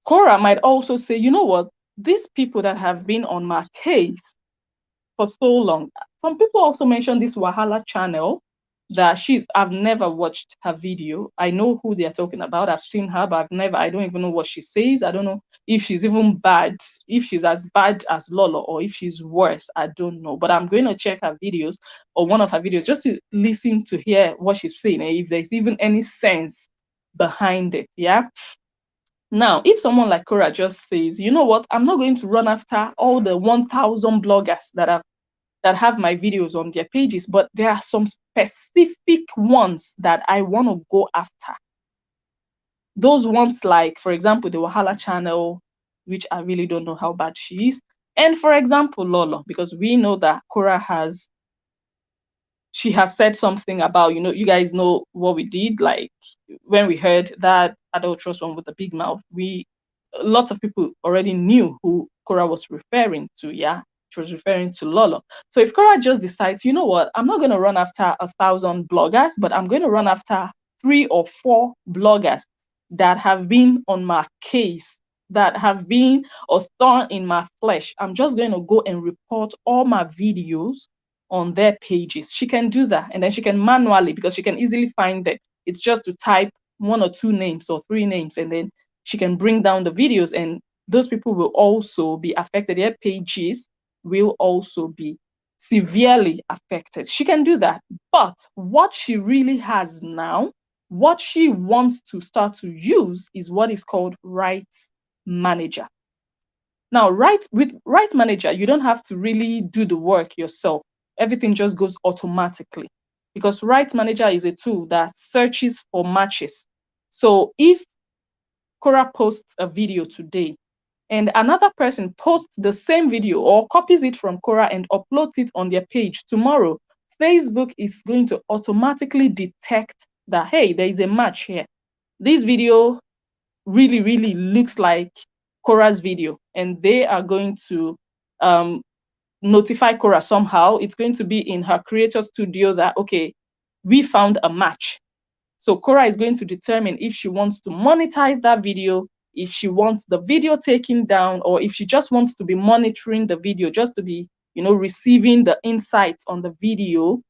Korra might also say, you know what, these people that have been on my case for so long. Some people also mention this Wahala channel that I've never watched her video. I know who they're talking about. I've seen her, but I don't even know what she says. I don't know if she's even bad, if she's as bad as Lolo, or if she's worse. I don't know. But I'm going to check her videos, or one of her videos, just to listen to hear what she's saying, and if there's even any sense behind it. Yeah. Now, if someone like Korra just says, you know what, I'm not going to run after all the 1,000 bloggers that have my videos on their pages, but there are some specific ones that I want to go after. Those ones, like, for example, the Wahala channel, which I really don't know how bad she is. And for example, Lolo, because we know that Korra has said something about, you guys know what we did, like when we heard that adulterous one with the big mouth, lots of people already knew who Korra was referring to. Yeah, she was referring to Lolo. So if Korra just decides, you know what, I'm not going to run after 1,000 bloggers, but I'm going to run after 3 or 4 bloggers that have been on my case, that have been a thorn in my flesh, I'm just going to go and report all my videos on their pages. She can do that, and then she can manually, because she can easily find them. It's just to type 1 or 2 names or 3 names, and then she can bring down the videos, and those people will also be affected. Their pages will also be severely affected. She can do that. But what she really has now, what she wants to start to use, is what is called Rights Manager. Now, with Rights Manager, you don't have to really do the work yourself. Everything just goes automatically, because Rights Manager is a tool that searches for matches. So if Korra posts a video today, and another person posts the same video or copies it from Korra and uploads it on their page tomorrow, Facebook is going to automatically detect that, hey, there is a match here. This video really, really looks like Korra's video, and they are going to notify Korra somehow. It's going to be in her creator studio that, okay, we found a match. So Korra is going to determine if she wants to monetize that video, if she wants the video taken down, or if she just wants to be monitoring the video, just to be, receiving the insights on the video.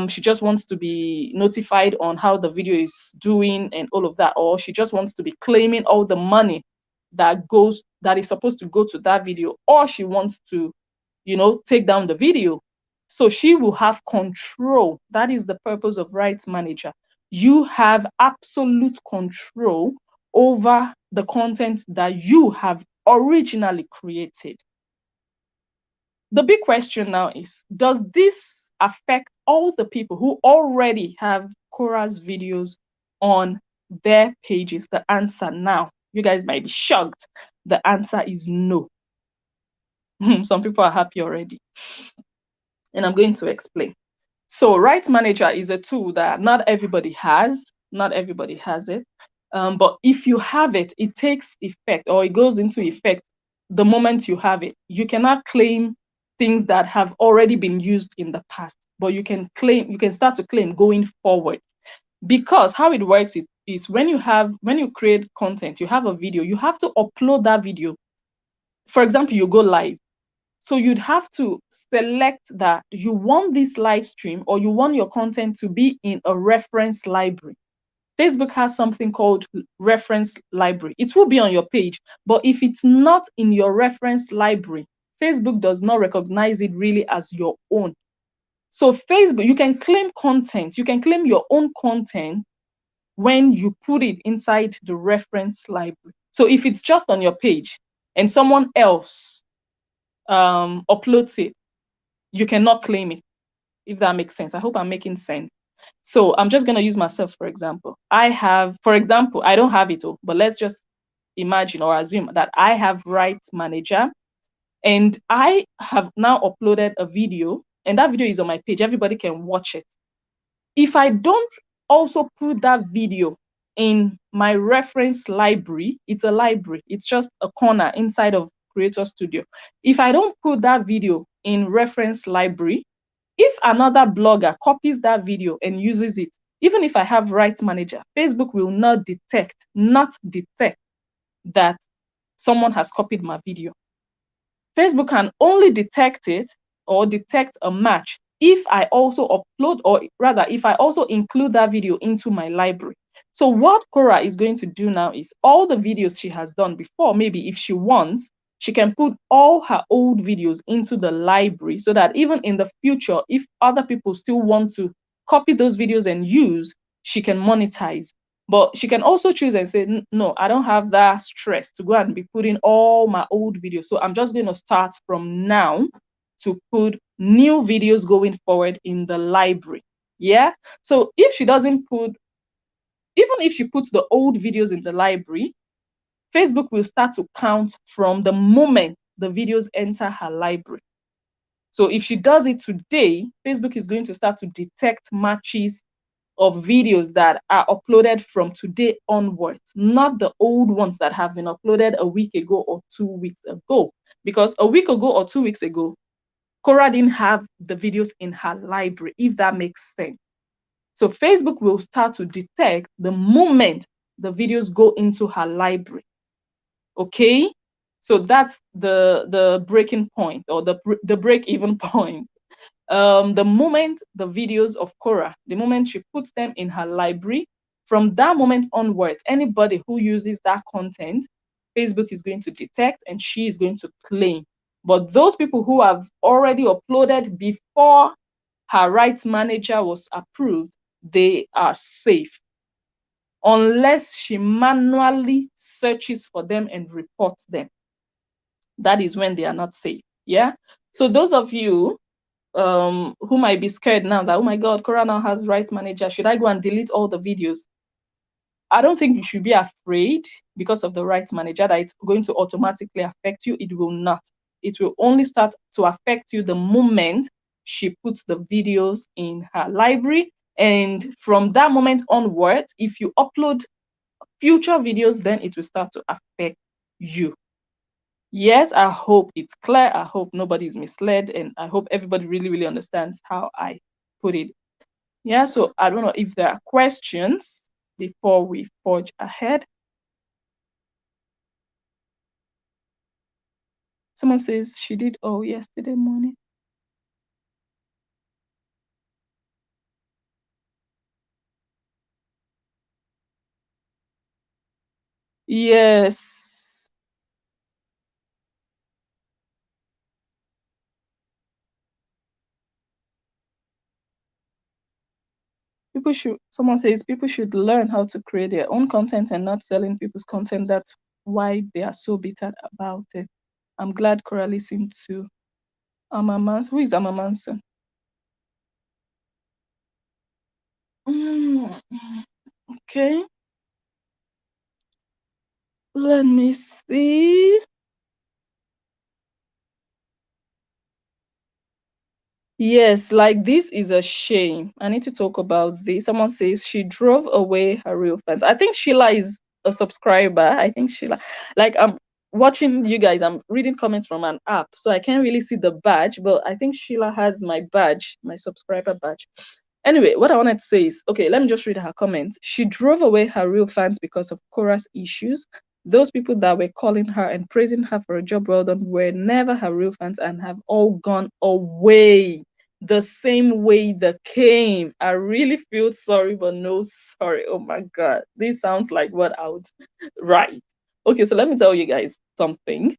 She just wants to be notified on how the video is doing and all of that, or she just wants to be claiming all the money that is supposed to go to that video, or she wants to, take down the video. So she will have control. That is the purpose of Rights Manager. You have absolute control over the content that you have originally created. The big question now is, does this affect all the people who already have Korra's videos on their pages? The answer now, you guys might be shocked. The answer is no. Some people are happy already. And I'm going to explain. So Rights Manager is a tool that not everybody has. Not everybody has it. But if you have it, it takes effect, or it goes into effect the moment you have it. You cannot claim things that have already been used in the past, but you can start to claim going forward. Because how it works is when you create content, you have a video, you have to upload that video. For example, you go live. So you'd have to select that you want this live stream or you want your content to be in a reference library. Facebook has something called reference library. It will be on your page, but if it's not in your reference library, Facebook does not recognize it really as your own. So Facebook, you can claim content, you can claim your own content when you put it inside the reference library. So if it's just on your page and someone else uploads it, you cannot claim it, if that makes sense. I hope I'm making sense. So I'm just going to use myself, for example. I have, for example, I don't have it all, but let's just imagine or assume that I have Rights Manager and I have now uploaded a video and that video is on my page. Everybody can watch it. If I don't also put that video in my reference library, it's a library, it's just a corner inside of Creator Studio. If I don't put that video in reference library, if another blogger copies that video and uses it, even if I have Rights Manager, Facebook will not detect that someone has copied my video. Facebook can only detect it or detect a match if I also upload, or rather, if I also include that video into my library. So what Korra is going to do now is all the videos she has done before, maybe if she wants, she can put all her old videos into the library so that even in the future, if other people still want to copy those videos and use, she can monetize. But she can also choose and say, no, I don't have that stress to go and be putting all my old videos. So I'm just going to start from now to put new videos going forward in the library. Yeah. So if she doesn't put, even if she puts the old videos in the library, Facebook will start to count from the moment the videos enter her library. So if she does it today, Facebook is going to start to detect matches of videos that are uploaded from today onwards, not the old ones that have been uploaded a week ago or 2 weeks ago. Because a week ago or 2 weeks ago, Korra didn't have the videos in her library, if that makes sense. So Facebook will start to detect the moment the videos go into her library. Okay? So that's the breaking point, or the break-even point. The moment the videos of Korra, the moment she puts them in her library, from that moment onwards, anybody who uses that content, Facebook is going to detect and she is going to claim. But those people who have already uploaded before her rights manager was approved, they are safe. Unless she manually searches for them and reports them. That is when they are not safe. Yeah. So those of you who might be scared now that, oh my God, Korra now has rights manager, should I go and delete all the videos? I don't think you should be afraid because of the rights manager that it's going to automatically affect you. It will not. It will only start to affect you the moment she puts the videos in her library. And from that moment onwards, if you upload future videos, then it will start to affect you. Yes, I hope it's clear. I hope nobody is misled. And I hope everybody really, really understands how I put it. Yeah, so I don't know if there are questions before we forge ahead. Someone says she did all yesterday morning. Yes. Someone says people should learn how to create their own content and not selling people's content. That's why they are so bitter about it. I'm glad Korra listened to Amamanson. Who is Amamanson? Okay. Let me see. Yes, like this is a shame. I need to talk about this. Someone says she drove away her real fans. I think Sheila is a subscriber. I think Sheila, like I'm watching you guys, I'm reading comments from an app, so I can't really see the badge, but I think Sheila has my badge, my subscriber badge. Anyway, what I wanted to say is, okay, let me just read her comments. She drove away her real fans because of Korra's issues. Those people that were calling her and praising her for a job well done were never her real fans and have all gone away the same way they came. I really feel sorry, but no sorry. Oh my God. This sounds like what I would write. Okay, so let me tell you guys something.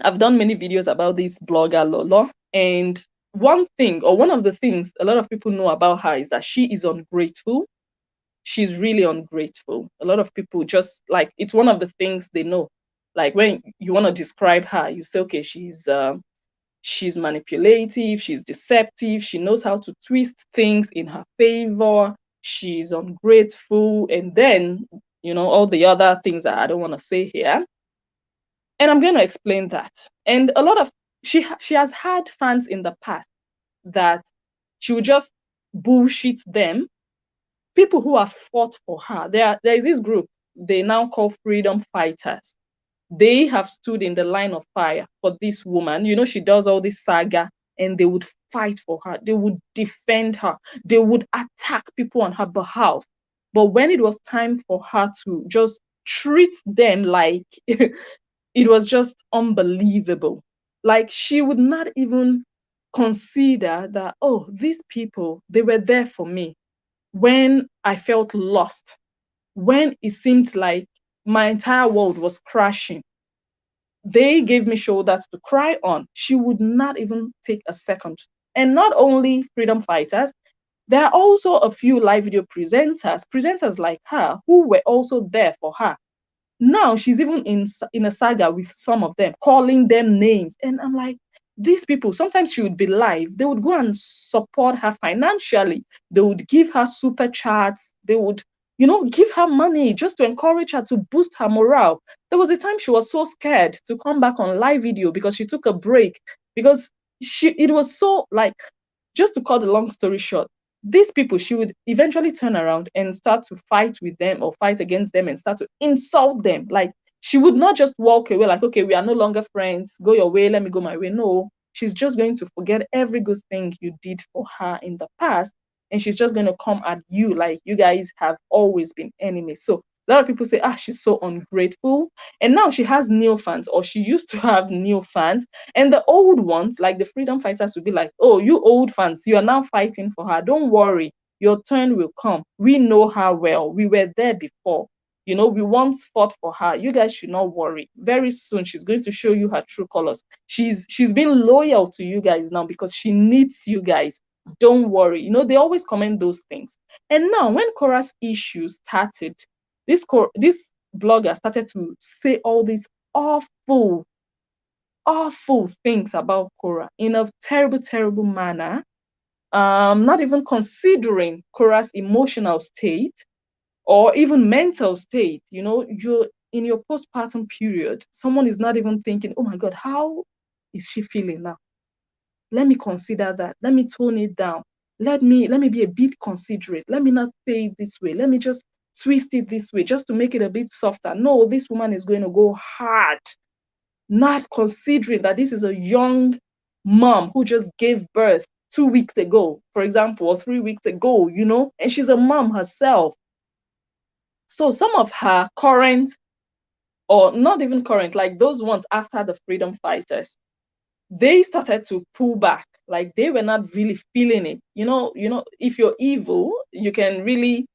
I've done many videos about this blogger Lolo, and one thing, or one of the things a lot of people know about her is that she is ungrateful. She's really ungrateful. A lot of people just like, it's one of the things they know. Like when you want to describe her, you say, okay, she's manipulative, she's deceptive, she knows how to twist things in her favor, she's ungrateful, and then all the other things that I don't want to say here. And I'm going to explain that. And a lot of she has had fans in the past that she would just bullshit them. People who have fought for her. There is this group they now call freedom fighters. They have stood in the line of fire for this woman. She does all this saga, and they would fight for her. They would defend her. They would attack people on her behalf. But when it was time for her to just treat them like it was just unbelievable. Like she would not even consider that, oh, these people, they were there for me when I felt lost, when it seemed like my entire world was crashing. They gave me shoulders to cry on. She would not even take a second. And not only freedom fighters, there are also a few live video presenters like her, who were also there for her. Now she's even in a saga with some of them, calling them names. And I'm like, these people, sometimes she would be live. They would go and support her financially. They would give her super chats. They would, give her money just to encourage her, to boost her morale. There was a time she was so scared to come back on live video because she took a break, because it was so like, just to cut the long story short, these people, she would eventually turn around and start to fight with them or fight against them and start to insult them. Like, she would not just walk away like, okay, we are no longer friends, go your way, let me go my way. No, she's just going to forget every good thing you did for her in the past, and she's just going to come at you like you guys have always been enemies. So a lot of people say, she's so ungrateful. And now she has new fans, or she used to have new fans. And the old ones, like the freedom fighters, will be like, oh, you old fans, you are now fighting for her. Don't worry, your turn will come. We know her well. We were there before. We once fought for her. You guys should not worry. Very soon, she's going to show you her true colors. She's been loyal to you guys now because she needs you guys. Don't worry. They always comment those things. And now, when Korra's issue started, this blogger started to say all these awful things about Korra in a terrible, terrible manner, not even considering Korra's emotional state or even mental state. You're in your postpartum period. Someone is not even thinking, oh my God, how is she feeling now? Let me consider that. Let me tone it down. Let me be a bit considerate. Let me not say it this way. Let me just twist it this way just to make it a bit softer. No, this woman is going to go hard, not considering that this is a young mom who just gave birth 2 weeks ago, for example, or 3 weeks ago, and she's a mom herself. So some of her current, or not even current, like those ones after the freedom fighters, they started to pull back. Like they were not really feeling it. If you're evil, you can really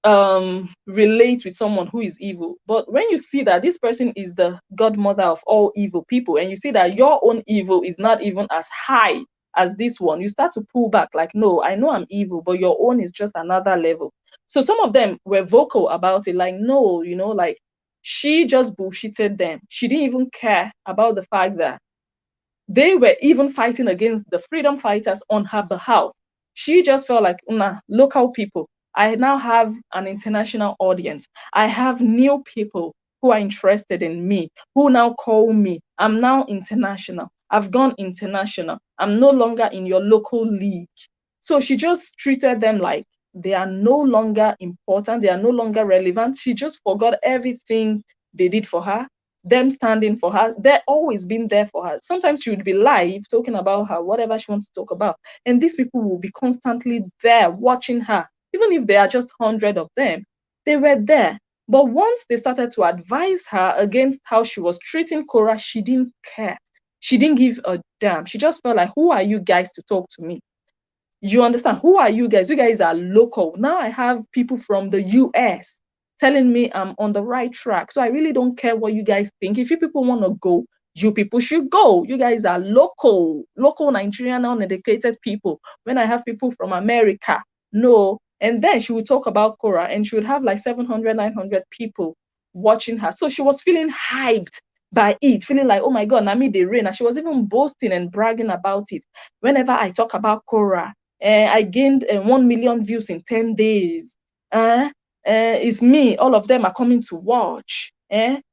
relate with someone who is evil. But when you see that this person is the godmother of all evil people, and you see that your own evil is not even as high as this one, you start to pull back. Like, no, I know I'm evil, but your own is just another level. So some of them were vocal about it, like, no, like she just bullshitted them. She didn't even care about the fact that they were even fighting against the freedom fighters on her behalf. She just felt like, nah, local people. I now have an international audience. I have new people who are interested in me, who now call me. I'm now international. I've gone international. I'm no longer in your local league. So she just treated them like they are no longer important. They are no longer relevant. She just forgot everything they did for her, them standing for her. They're always been there for her. Sometimes she would be live talking about her, whatever she wants to talk about. And these people will be constantly there watching her. Even if there are just 100 of them, they were there. But once they started to advise her against how she was treating Korra, she didn't care. She didn't give a damn. She just felt like, who are you guys to talk to me? You understand? Who are you guys? You guys are local. Now I have people from the US telling me I'm on the right track. So I really don't care what you guys think. If you people want to go, you people should go. You guys are local Nigerian, uneducated people. When I have people from America, no. And then she would talk about Korra and she would have like 700, 900 people watching her. So she was feeling hyped by it, feeling like, oh my God, Nami de rain. And she was even boasting and bragging about it. Whenever I talk about Korra, I gained 1 million views in 10 days. It's me. All of them are coming to watch.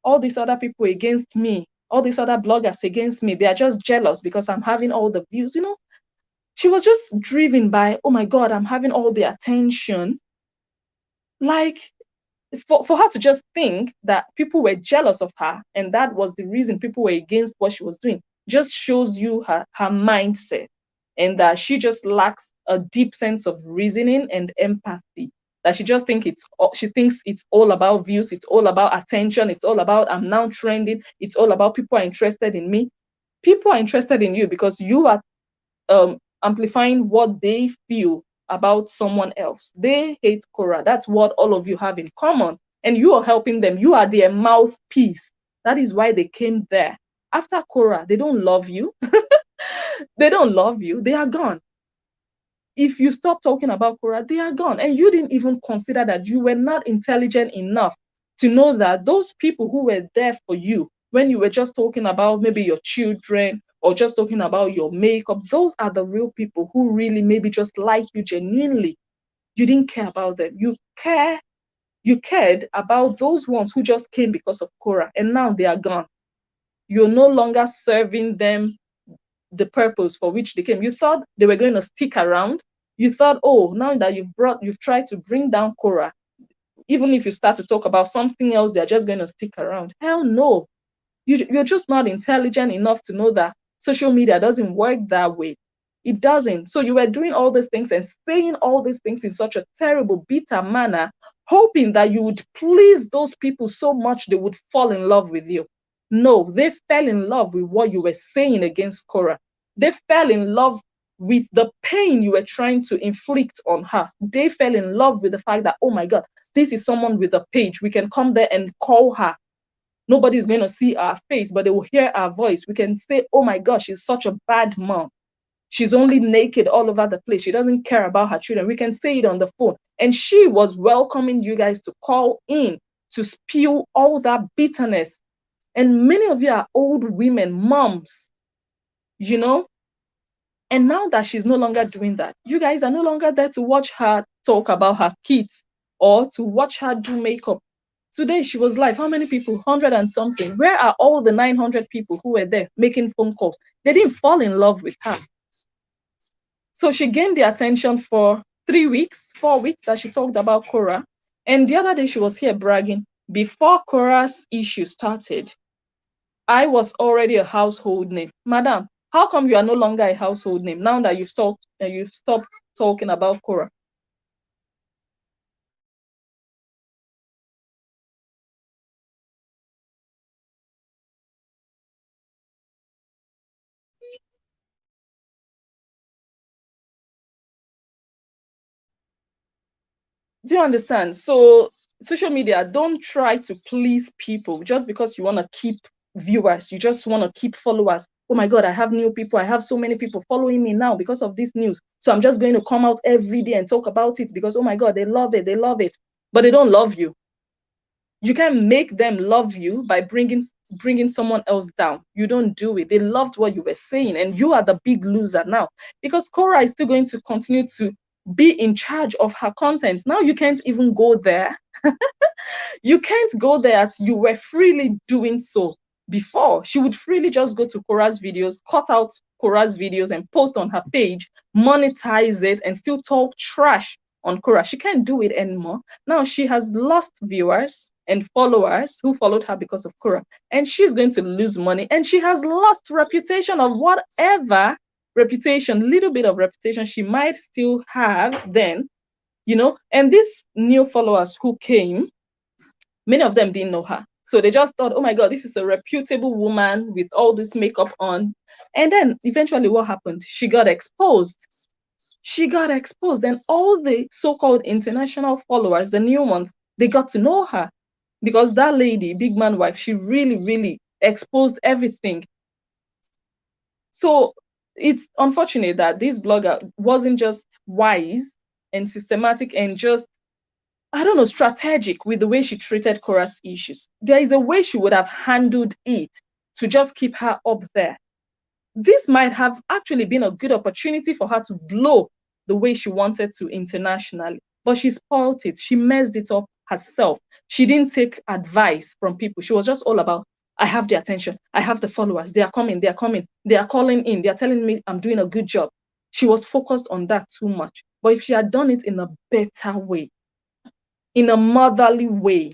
All these other people against me. All these other bloggers against me. They are just jealous because I'm having all the views. You know, she was just driven by, oh my God, I'm having all the attention. Like, for her to just think that people were jealous of her and that was the reason people were against what she was doing just shows you her mindset, and that she just lacks a deep sense of reasoning and empathy, that she thinks it's all about views, it's all about attention, it's all about I'm now trending, it's all about people are interested in me. People are interested in you because you are amplifying what they feel about someone else. They hate Korra. That's what all of you have in common. And you are helping them. You are their mouthpiece. That is why they came there. After Korra, they don't love you. They don't love you. They are gone. If you stop talking about Korra, they are gone. And you didn't even consider that you were not intelligent enough to know that those people who were there for you when you were just talking about maybe your children or just talking about your makeup, those are the real people who really maybe just like you genuinely. You didn't care about them. You cared about those ones who just came because of Korra, and now they are gone. You're no longer serving them the purpose for which they came. You thought they were going to stick around. You thought, oh, now that you've tried to bring down Korra, even if you start to talk about something else, they're just going to stick around. Hell no. You're just not intelligent enough to know that social media doesn't work that way. It doesn't. So you were doing all these things and saying all these things in such a terrible, bitter manner, hoping that you would please those people so much they would fall in love with you. No, they fell in love with what you were saying against Korra. They fell in love with the pain you were trying to inflict on her. They fell in love with the fact that, oh my God, this is someone with a page. We can come there and call her. Nobody's going to see our face, but they will hear our voice. We can say, oh my gosh, she's such a bad mom. She's only naked all over the place. She doesn't care about her children. We can say it on the phone. And she was welcoming you guys to call in to spew all that bitterness. And many of you are old women, moms, you know? And now that she's no longer doing that, you guys are no longer there to watch her talk about her kids or to watch her do makeup. Today she was live. How many people? 100 and something. Where are all the 900 people who were there making phone calls? They didn't fall in love with her. So she gained the attention for 3 weeks, 4 weeks that she talked about Korra. And the other day she was here bragging. Before Korra's issue started, I was already a household name. Madam, how come you are no longer a household name now that you've stopped talking about Korra? Do you understand? So social media, don't try to please people just because you want to keep viewers. You just want to keep followers. Oh my God, I have new people. I have so many people following me now because of this news. So I'm just going to come out every day and talk about it because, oh my God, they love it. They love it. But they don't love you. You can't make them love you by bringing someone else down. You don't do it. They loved what you were saying, and you are the big loser now because Korra is still going to continue to be in charge of her content. Now you can't even go there. You can't go there as you were freely doing so before. She would freely just go to Korra's videos, cut out Korra's videos and post on her page, monetize it, and still talk trash on Korra. She can't do it anymore. Now she has lost viewers and followers who followed her because of Korra, and she's going to lose money, and she has lost reputation of whatever reputation, little bit of reputation she might still have then, you know. And these new followers who came, Many of them didn't know her. So they just thought, oh my God, this is a reputable woman with all this makeup on. And then eventually what happened? She got exposed. She got exposed. And all the so-called international followers, the new ones, they got to know her. Because that lady, big man wife, she really, really exposed everything. So it's unfortunate that this blogger wasn't just wise and systematic and just, I don't know, strategic with the way she treated Korra's issues. There is a way she would have handled it to just keep her up there. This might have actually been a good opportunity for her to blow the way she wanted to internationally, but she spoiled it. She messed it up herself. She didn't take advice from people. She was just all about, I have the attention, I have the followers, they are coming, they are coming, they are calling in, they are telling me I'm doing a good job. She was focused on that too much. But if she had done it in a better way, in a motherly way,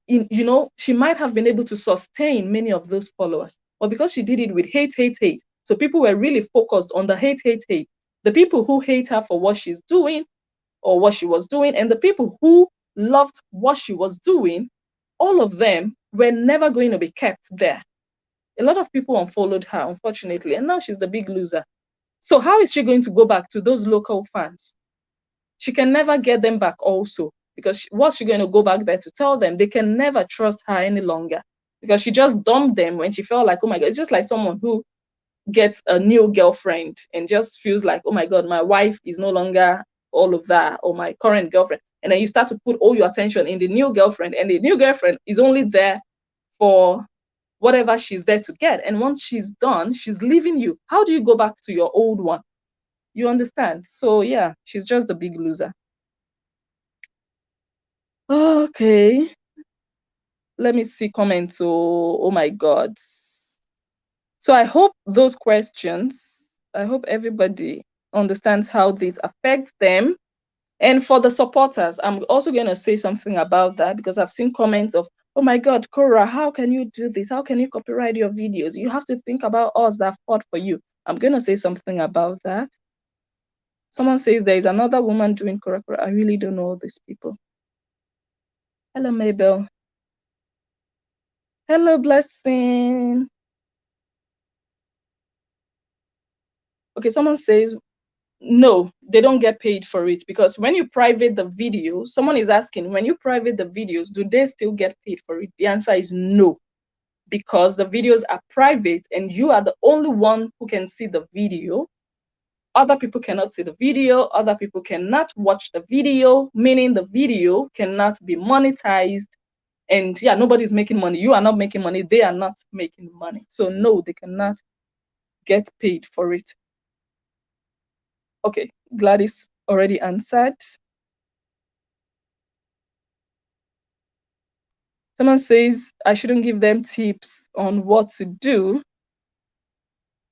you know, she might have been able to sustain many of those followers. But because she did it with hate, hate, hate, so people were really focused on the hate, hate, hate. The people who hate her for what she's doing or what she was doing, and the people who loved what she was doing, all of them were never going to be kept there. A lot of people unfollowed her, unfortunately, and now she's the big loser. So how is she going to go back to those local fans? She can never get them back also, because what's she going to go back there to tell them? They can never trust her any longer, because she just dumped them when she felt like, oh my God, it's just like someone who gets a new girlfriend and just feels like, oh my God, my wife is no longer all of that, or my current girlfriend. And then you start to put all your attention in the new girlfriend, and the new girlfriend is only there for whatever she's there to get. And once she's done, she's leaving you. How do you go back to your old one? You understand? So yeah, she's just a big loser. Okay, let me see comments. Oh my God. So I hope those questions, I hope everybody understands how this affects them. And for the supporters, I'm also going to say something about that, because I've seen comments of, oh my God, Korra, how can you do this? How can you copyright your videos? You have to think about us that fought for you. I'm going to say something about that. Someone says there is another woman doing Korra. I really don't know all these people. Hello, Mabel. Hello, Blessing. Okay, someone says, no, they don't get paid for it, because when you private the video, someone is asking, when you private the videos, do they still get paid for it? The answer is no, because the videos are private and you are the only one who can see the video. Other people cannot see the video. Other people cannot watch the video, meaning the video cannot be monetized. And yeah, nobody's making money. You are not making money. They are not making money. So no, they cannot get paid for it. Okay, Gladys already answered. Someone says I shouldn't give them tips on what to do.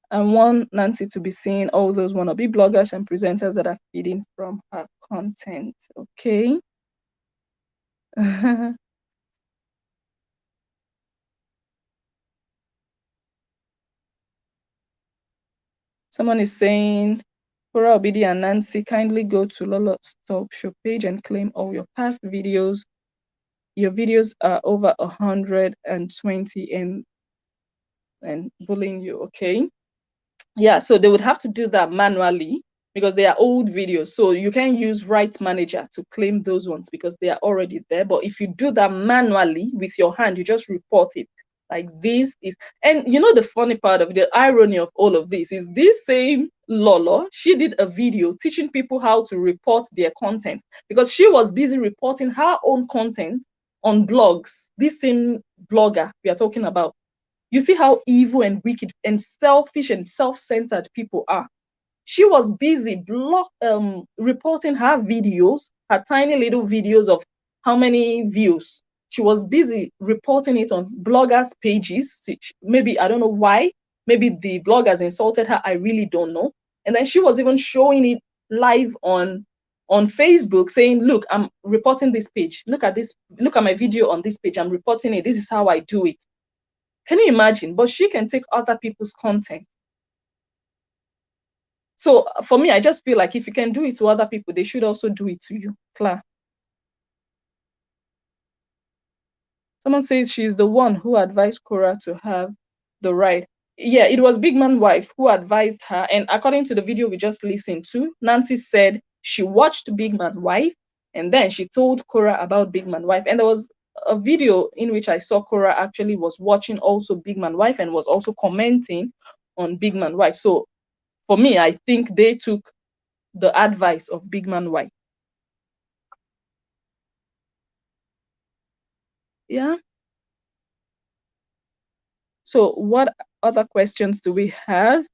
I want Nancy to be seeing all those wannabe bloggers and presenters that are feeding from her content. Okay. Someone is saying, Korra Obidi and Nancy, kindly go to Lolo's talk show page and claim all your past videos. Your videos are over 120 and bullying you, okay? Yeah, so they would have to do that manually, because they are old videos. So you can use Rights Manager to claim those ones because they are already there. But if you do that manually with your hand, you just report it. Like this is, and you know the funny part of the irony of all of this is this same Lolo, she did a video teaching people how to report their content, because she was busy reporting her own content on blogs. This same blogger we are talking about, you see how evil and wicked and selfish and self-centered people are. She was busy reporting her videos, her tiny little videos of how many views. She was busy reporting it on bloggers' pages. Maybe, I don't know why. Maybe the bloggers insulted her. I really don't know. And then she was even showing it live on Facebook, saying, look, I'm reporting this page. Look at this. Look at my video on this page. I'm reporting it. This is how I do it. Can you imagine? But she can take other people's content. So for me, I just feel like if you can do it to other people, they should also do it to you. Clear. Someone says she's the one who advised Korra to have the right. Yeah, it was Big Man wife who advised her. And according to the video we just listened to, Nancy said she watched Big Man wife and then she told Korra about Big Man wife. And there was a video in which I saw Korra actually was watching also Big Man wife and was also commenting on Big Man wife. So for me, I think they took the advice of Big Man wife. Yeah. So what other questions do we have?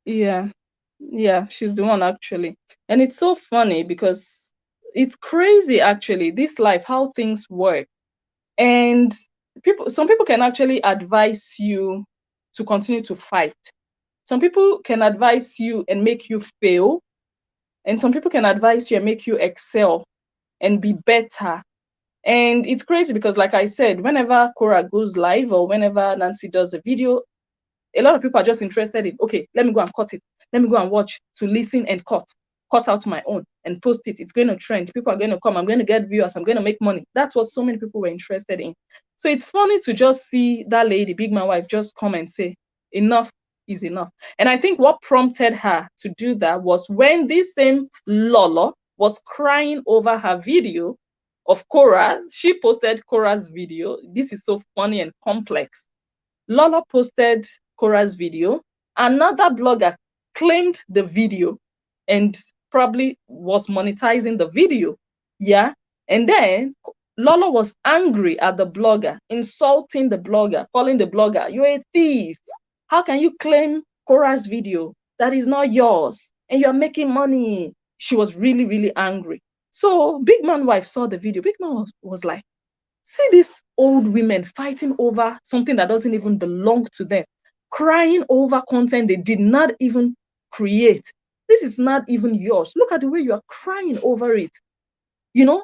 Yeah, yeah, she's the one actually. And it's so funny because it's crazy actually, this life, how things work. And some people can actually advise you to continue to fight. Some people can advise you and make you fail. And some people can advise you and make you excel and be better. And it's crazy because, like I said, whenever Korra goes live or whenever Nancy does a video, a lot of people are just interested in, okay, let me go and cut it. Let me go and watch to listen and cut out my own and post it. It's going to trend. People are going to come. I'm going to get viewers. I'm going to make money. That's what so many people were interested in. So it's funny to just see that lady, Big Man wife, just come and say, enough is enough. And I think what prompted her to do that was when this same Lolo was crying over her video of Korra. She posted Korra's video. This is so funny and complex. Lolo posted Korra's video. Another blogger claimed the video and probably was monetizing the video. Yeah. And then Lolo was angry at the blogger, insulting the blogger, calling the blogger, you're a thief. How can you claim Korra's video that is not yours and you're making money? She was really, really angry. So Big Man wife saw the video. Big Man was like, see these old women fighting over something that doesn't even belong to them, crying over content they did not even create. This is not even yours. Look at the way you are crying over it. You know,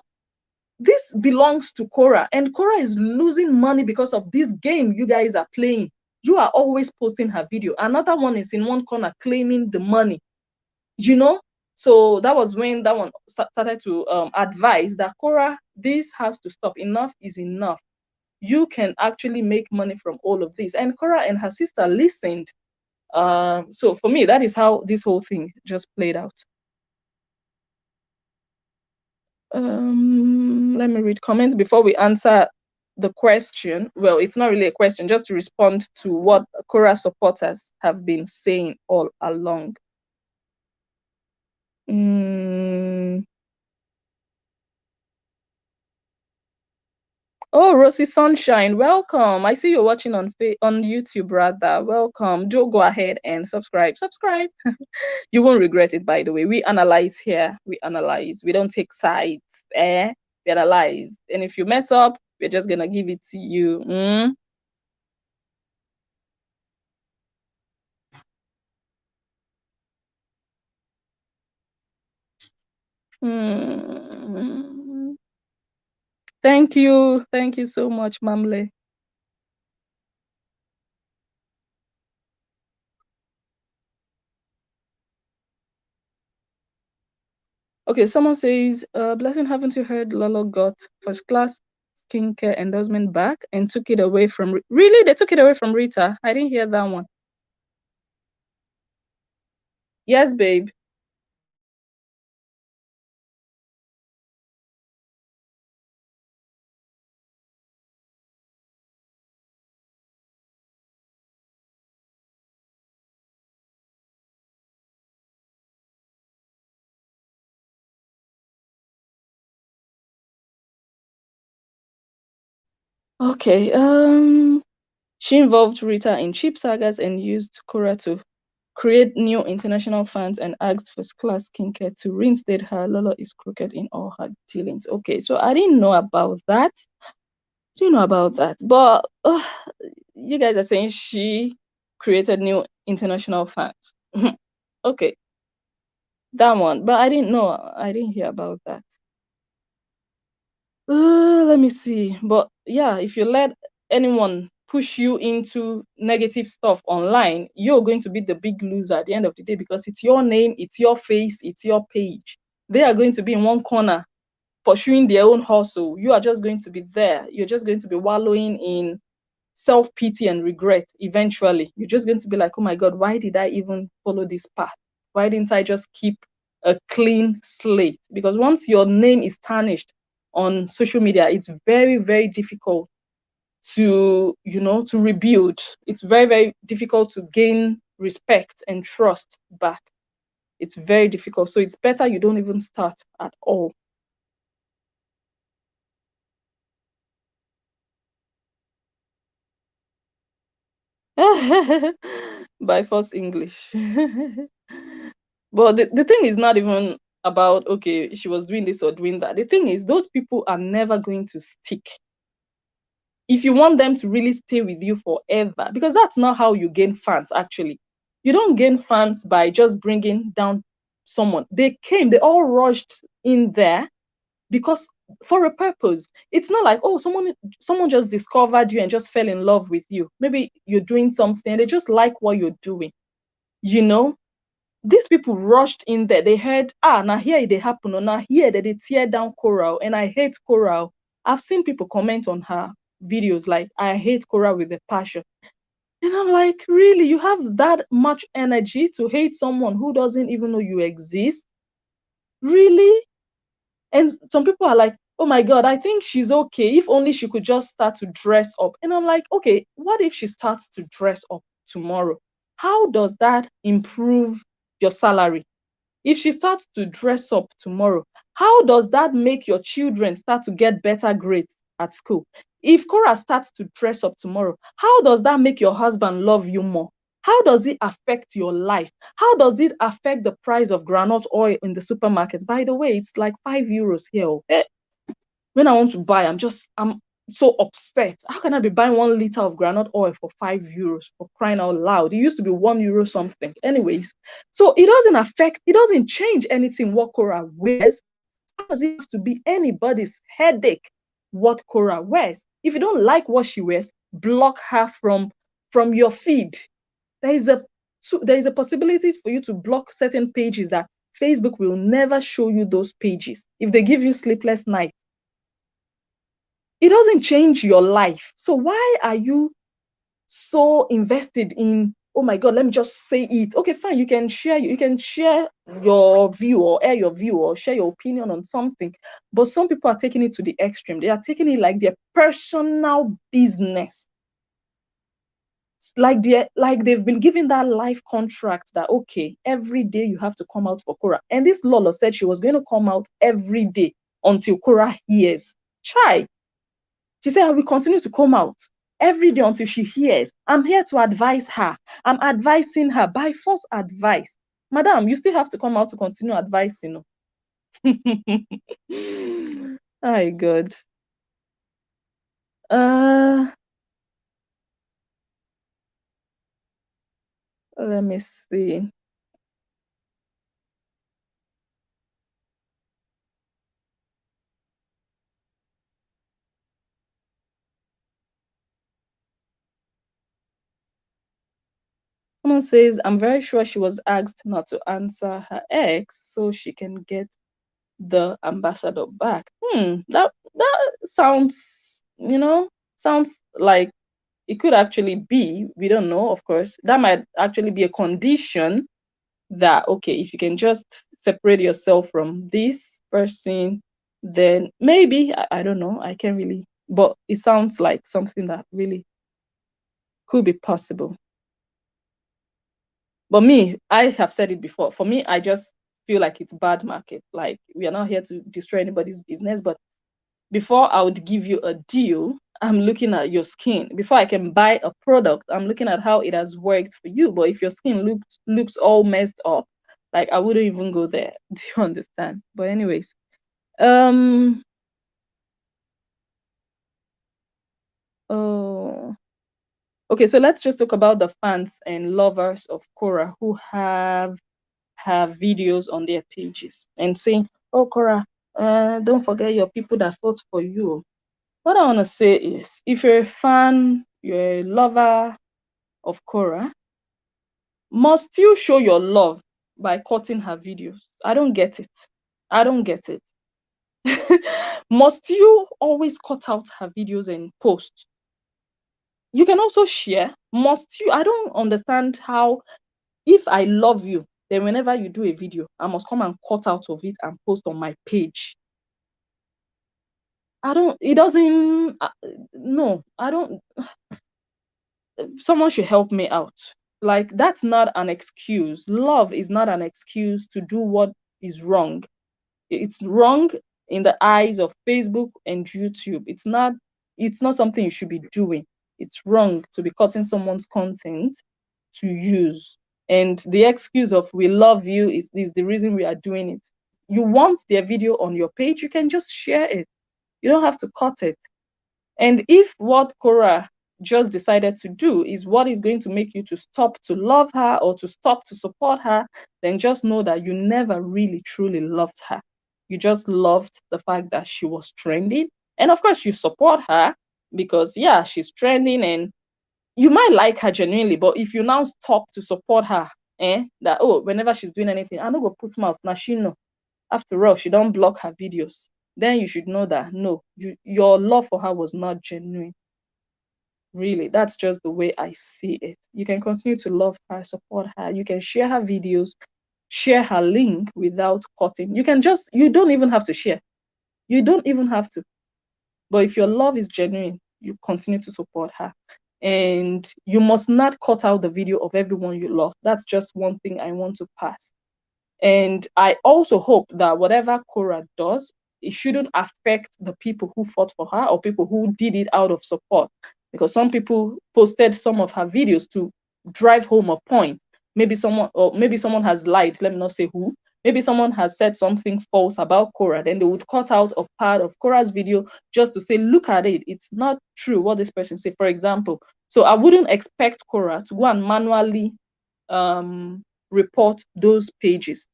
this belongs to Korra, and Korra is losing money because of this game you guys are playing. You are always posting her video. Another one is in one corner claiming the money, you know. So that was when that one started to advise that Korra, this has to stop. Enough is enough. You can actually make money from all of this. And Korra and her sister listened. So for me, that is how this whole thing just played out. Let me read comments before we answer the question. Well, it's not really a question, just to respond to what Korra supporters have been saying all along. Oh, Rosie Sunshine, welcome. I see you're watching on YouTube, rather. Welcome. Do go ahead and subscribe. Subscribe. You won't regret it, by the way. We analyze here. We analyze. We don't take sides. We analyze. And if you mess up, we're just going to give it to you. Thank you. Thank you so much, Mamle. Okay, someone says, Blessing, haven't you heard Lolo got first class skincare endorsement back and took it away from... Really? They took it away from Rita? I didn't hear that one. Yes, babe. Okay, she involved Rita in cheap sagas and used Korra to create new international fans and asked first class skincare to reinstate her. Lolo is crooked in all her dealings. Okay, so I didn't know about that. But you guys are saying she created new international fans. Okay. That one, but I didn't know. I didn't hear about that. Let me see. But yeah, if you let anyone push you into negative stuff online, you're going to be the big loser at the end of the day, because it's your name, it's your face, it's your page. They are going to be in one corner pursuing their own hustle. You are just going to be there. You're just going to be wallowing in self-pity and regret. Eventually you're just going to be like, oh my god, why did I even follow this path? Why didn't I just keep a clean slate? Because once your name is tarnished on social media, it's very, very difficult to, to rebuild. It's very, very difficult to gain respect and trust back. It's very difficult. So it's better you don't even start at all. By force English. But the thing is not even about, okay, she was doing this or doing that. The thing is, those people are never going to stick. If you want them to really stay with you forever, because that's not how you gain fans, actually. You don't gain fans by just bringing down someone. They all rushed in there because for a purpose. It's not like, oh, someone just discovered you and just fell in love with you. Maybe you're doing something, they just like what you're doing. You know, these people rushed in there. They heard, now here they happen, or now here that they tear down Coral, and I hate Coral. I've seen people comment on her videos like, I hate Coral with a passion. And I'm like, really? You have that much energy to hate someone who doesn't even know you exist? Really? And some people are like, oh my God, I think she's okay. If only she could just start to dress up. And I'm like, okay, what if she starts to dress up tomorrow? How does that improve your salary? If she starts to dress up tomorrow, how does that make your children start to get better grades at school? If Korra starts to dress up tomorrow, how does that make your husband love you more? How does it affect your life? How does it affect the price of groundnut oil in the supermarket? By the way, it's like €5 here. When I want to buy, I'm so upset. How can I be buying 1 liter of groundnut oil for €5, for crying out loud? It used to be €1 something. Anyways, so it doesn't change anything what Korra wears. How does it have to be anybody's headache what Korra wears? If you don't like what she wears, block her from your feed. There is a possibility for you to block certain pages that Facebook will never show you those pages if they give you sleepless nights. It doesn't change your life. So why are you so invested in, oh my God, let me just say it? Okay, fine, you can share your view or air your view or share your opinion on something. But some people are taking it to the extreme. They are taking it like their personal business. Like they've been given that life contract that, okay, every day you have to come out for Korra. And this Lolo said she was going to come out every day until Korra hears. Chai. She said, I will continue to come out every day until she hears. I'm here to advise her. I'm advising her by force advice. Madam, you still have to come out to continue advising. My God. Let me see. Someone says, I'm very sure she was asked not to answer her ex so she can get the ambassador back. That sounds like it could actually be. We don't know, of course. That might actually be a condition that, okay, if you can just separate yourself from this person, then maybe, I don't know, I can't really, but it sounds like something that really could be possible. But me, I have said it before. For me, I just feel like it's bad market. Like, we are not here to destroy anybody's business, but before I would give you a deal, I'm looking at your skin. Before I can buy a product, I'm looking at how it has worked for you. But if your skin looks all messed up, like, I wouldn't even go there. Do you understand? But anyways, oh, okay. So let's just talk about the fans and lovers of Korra who have her videos on their pages and saying, "Oh, Korra, don't forget your people that fought for you." What I want to say is, if you're a fan, you're a lover of Korra, must you show your love by cutting her videos? I don't get it. I don't get it. Must you always cut out her videos and post? You can also share. Must you? I don't understand how, if I love you, then whenever you do a video, I must come and cut out of it and post on my page. I don't, it doesn't, no, I don't, someone should help me out. Like, that's not an excuse. Love is not an excuse to do what is wrong. It's wrong in the eyes of Facebook and YouTube. It's not something you should be doing. It's wrong to be cutting someone's content to use. And the excuse of "we love you" is the reason we are doing it. You want their video on your page, you can just share it. You don't have to cut it. And if what Korra just decided to do is what is going to make you to stop to love her or to stop to support her, then just know that you never really truly loved her. You just loved the fact that she was trending. And of course, you support her because, yeah, she's trending and you might like her genuinely. But if you now stop to support her, that, oh, whenever she's doing anything, I'm not going to put mouth. Now she know. After all, she don't block her videos. Then you should know that, no, your love for her was not genuine. Really, that's just the way I see it. You can continue to love her, support her. You can share her videos, share her link without cutting. You don't even have to share. You don't even have to. But if your love is genuine, you continue to support her. And you must not cut out the video of everyone you love. That's just one thing I want to pass. And I also hope that whatever Korra does, it shouldn't affect the people who fought for her or people who did it out of support. Because some people posted some of her videos to drive home a point. Maybe someone has lied, let me not say who. Maybe someone has said something false about Korra, then they would cut out a part of Korra's video just to say, look at it, it's not true what this person said, for example. So I wouldn't expect Korra to go and manually report those pages.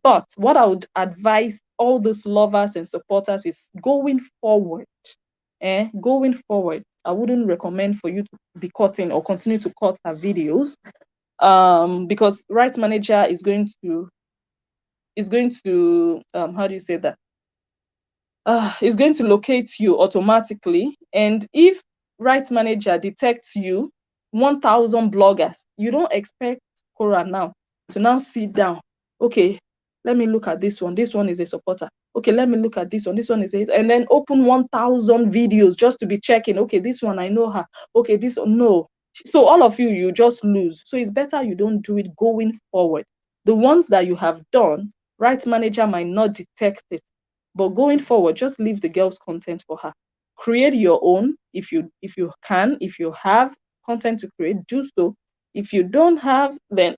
But what I would advise all those lovers and supporters is going forward, going forward, I wouldn't recommend for you to be cutting or continue to cut her videos, because Rights Manager is going to how do you say that? Is going to locate you automatically. And if Rights Manager detects you, 1,000 bloggers, you don't expect Korra now to now sit down. Okay, let me look at this one. This one is a supporter. Okay, let me look at this one. This one is it. And then open 1,000 videos just to be checking. Okay, this one, I know her. Okay, this one, no. So all of you just lose. So it's better you don't do it going forward. The ones that you have done, Rights Manager might not detect it. But going forward, just leave the girl's content for her. Create your own if you can. If you have content to create, do so. If you don't have, then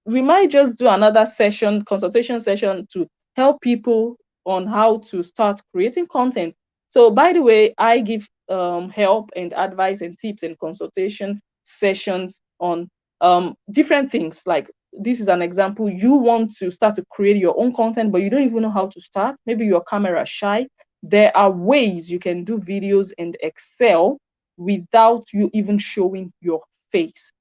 we might just do another session, consultation session, to help people on how to start creating content. So by the way, I give help and advice and tips and consultation sessions on different things. Like, this is an example. You want to start to create your own content, but you don't even know how to start. Maybe you're camera shy. There are ways you can do videos and excel without you even showing your face.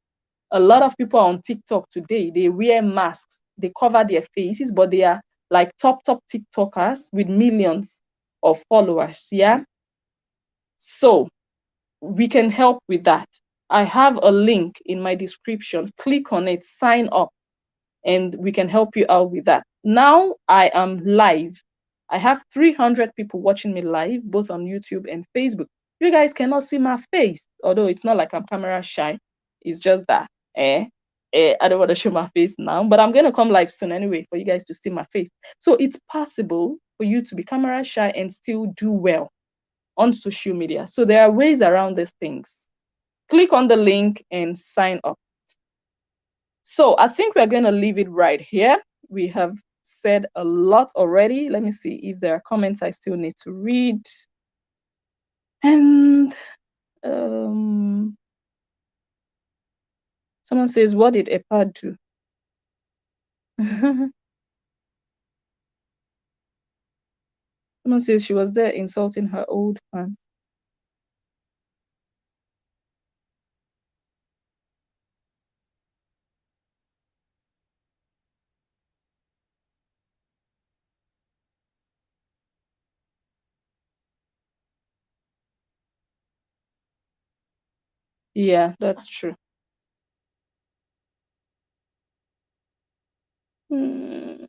A lot of people on TikTok today, they wear masks, they cover their faces, but they are like top TikTokers with millions of followers. Yeah. So we can help with that. I have a link in my description. Click on it, sign up, and we can help you out with that. Now I am live. I have 300 people watching me live, both on YouTube and Facebook. You guys cannot see my face, although it's not like I'm camera shy. It's just that I don't want to show my face now, but I'm going to come live soon anyway for you guys to see my face. So it's possible for you to be camera shy and still do well on social media. So there are ways around these things. Click on the link and sign up. So I think we're going to leave it right here. We have said a lot already. Let me see if there are comments I still need to read. And someone says, what did Epa do? Someone says she was there insulting her old fans. Yeah, that's true. Mm.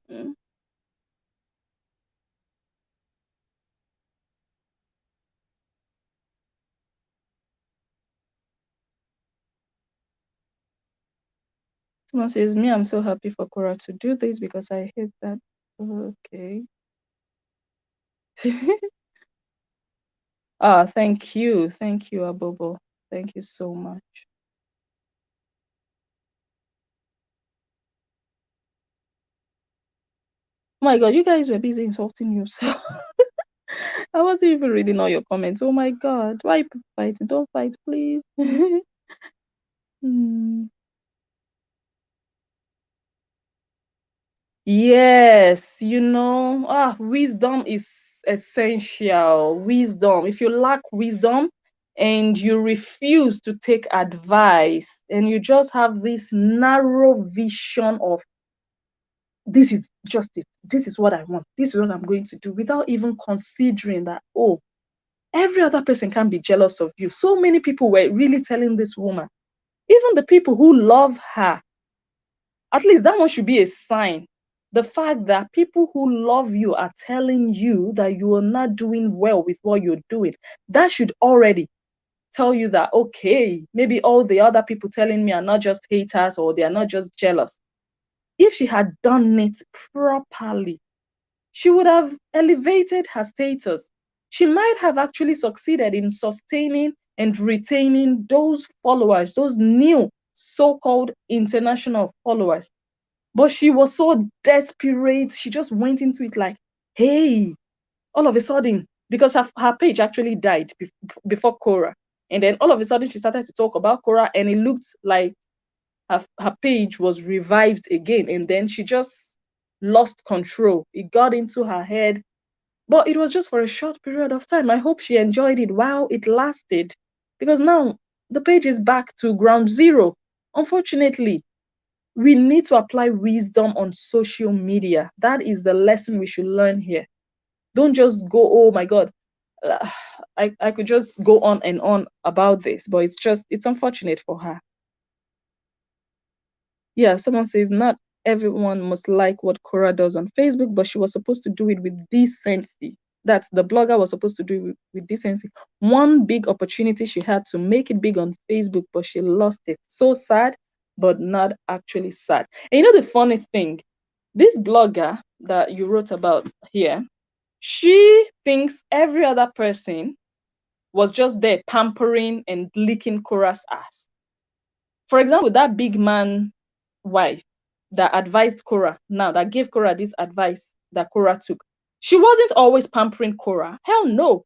Someone says, me, I'm so happy for Korra to do this because I hate that. Okay. Thank you. Thank you, Abobo. Thank you so much. Oh my God, you guys were busy insulting yourself. I wasn't even reading all your comments. Oh my God, why you fighting? Don't fight, please. Hmm. Yes, wisdom is essential. Wisdom. If you lack wisdom and you refuse to take advice and you just have this narrow vision of this is just it, this is what I want, this is what I'm going to do, without even considering that, oh, every other person can be jealous of you. So many people were really telling this woman, even the people who love her, at least that one should be a sign. The fact that people who love you are telling you that you are not doing well with what you're doing, that should already tell you that, okay, maybe all the other people telling me are not just haters or they are not just jealous. If she had done it properly, she would have elevated her status. She might have actually succeeded in sustaining and retaining those followers, those new so-called international followers. But she was so desperate. She just went into it like, hey, all of a sudden, because her page actually died before Korra. And then all of a sudden, she started to talk about Korra, and it looked like her page was revived again. And then she just lost control. It got into her head. But it was just for a short period of time. I hope she enjoyed it while it lasted. Because now the page is back to ground zero. Unfortunately, we need to apply wisdom on social media. That is the lesson we should learn here. Don't just go, oh my God. Uh, I could just go on and on about this, but it's unfortunate for her. Yeah, someone says not everyone must like what Korra does on Facebook, but she was supposed to do it with decency. That's the blogger was supposed to do it with decency. One big opportunity she had to make it big on Facebook, but she lost it. So sad, but not actually sad. And you know the funny thing, this blogger that you wrote about here, she thinks every other person was just there pampering and licking Korra's ass. For example, that big man wife that advised Korra, now that gave Korra this advice that Korra took, she wasn't always pampering Korra. Hell no.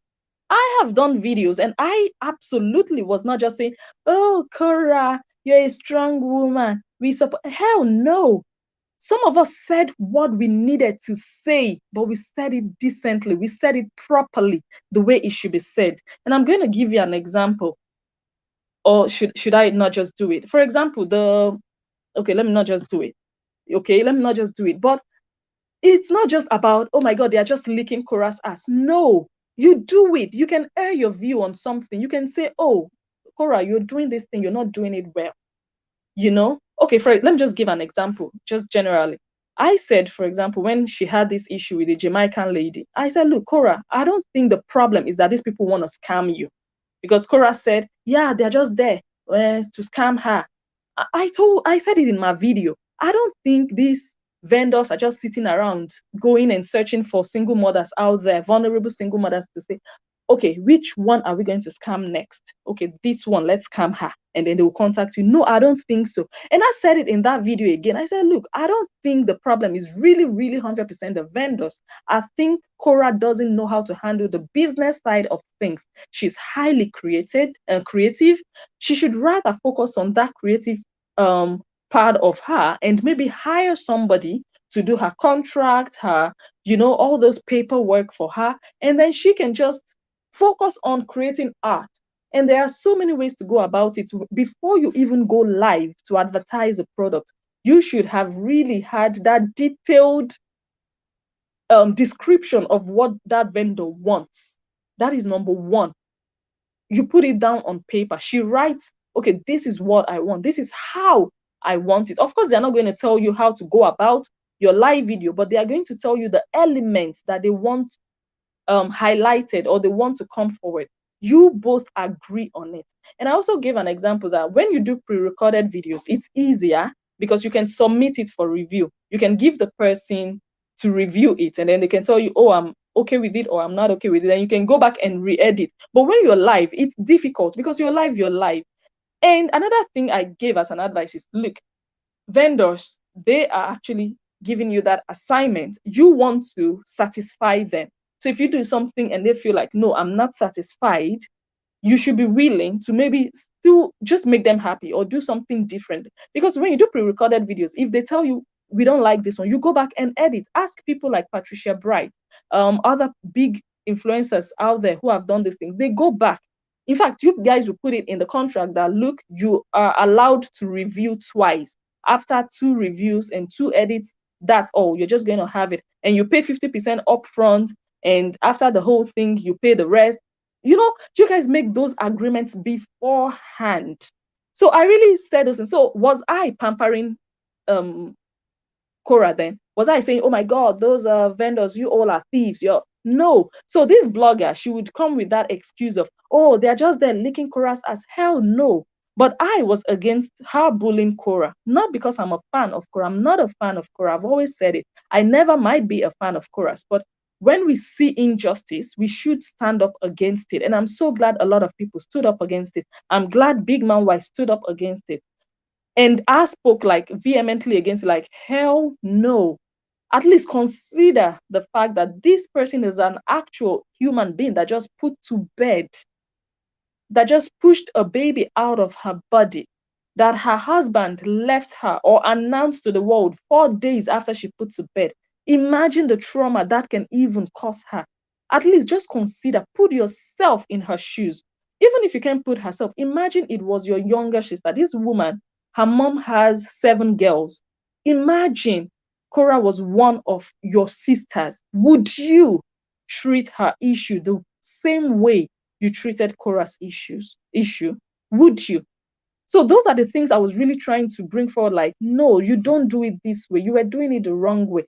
I have done videos and I absolutely was not just saying, oh, Korra, you're a strong woman. We support. Hell no. Some of us said what we needed to say, but we said it decently. We said it properly, the way it should be said. And I'm going to give you an example. Or should I not just do it? For example, okay, let me not just do it. Okay, let me not just do it. But it's not just about, oh my God, they are just licking Korra's ass. No, you do it. You can air your view on something. You can say, oh, Korra, you're doing this thing, you're not doing it well. Okay, let me just give an example, just generally. I said, for example, when she had this issue with the Jamaican lady, I said, look, Korra, I don't think the problem is that these people want to scam you. Because Korra said, yeah, they're just there to scam her. I said it in my video. I don't think these vendors are just sitting around going and searching for single mothers out there, vulnerable single mothers, to say, okay, which one are we going to scam next? Okay, this one, let's scam her. And then they will contact you. No, I don't think so. And I said it in that video again. I said, look, I don't think the problem is really, really 100% the vendors. I think Korra doesn't know how to handle the business side of things. She's highly creative. She should rather focus on that creative part of her and maybe hire somebody to do her contract, her, all those paperwork for her. And then she can just focus on creating art. And there are so many ways to go about it. Before you even go live to advertise a product, you should have really had that detailed description of what that vendor wants. That is number one. You put it down on paper. She writes, okay, this is what I want. This is how I want it. Of course, they're not going to tell you how to go about your live video, but they are going to tell you the elements that they want highlighted or they want to come forward. You both agree on it. And I also gave an example that when you do pre-recorded videos, it's easier because you can submit it for review. You can give the person to review it, and then they can tell you, oh, I'm okay with it or I'm not okay with it. And you can go back and re-edit. But when you're live, it's difficult because you're live, you're live. And another thing I gave as an advice is, look, vendors, they are actually giving you that assignment. You want to satisfy them. So if you do something and they feel like, no, I'm not satisfied, you should be willing to maybe still just make them happy or do something different. Because when you do pre-recorded videos, if they tell you, we don't like this one, you go back and edit. Ask people like Patricia Bright, other big influencers out there who have done this thing. They go back. In fact, you guys will put it in the contract that, look, you are allowed to review twice. After 2 reviews and 2 edits, that's all. You're just going to have it. And you pay 50% upfront. And after the whole thing, you pay the rest. You guys make those agreements beforehand. So I really said those things. So was I pampering Korra then? Was I saying, oh my God, those vendors, you all are thieves? No. So this blogger, she would come with that excuse of, oh, they're just there licking Korra's ass. Hell no. But I was against her bullying Korra, not because I'm a fan of Korra. I'm not a fan of Korra. I've always said it. I never might be a fan of Korra's, but when we see injustice, we should stand up against it. And I'm so glad a lot of people stood up against it. I'm glad Big Man Wife stood up against it. And I spoke like vehemently against it, like, hell no. At least consider the fact that this person is an actual human being that just put to bed, that just pushed a baby out of her body, that her husband left her or announced to the world 4 days after she put to bed. Imagine the trauma that can even cause her. At least just consider, put yourself in her shoes. Even if you can't put herself, imagine it was your younger sister. This woman, her mom has 7 girls. Imagine Korra was one of your sisters. Would you treat her issue the same way you treated Korra's issue? Would you? So those are the things I was really trying to bring forward. Like, no, you don't do it this way. You were doing it the wrong way.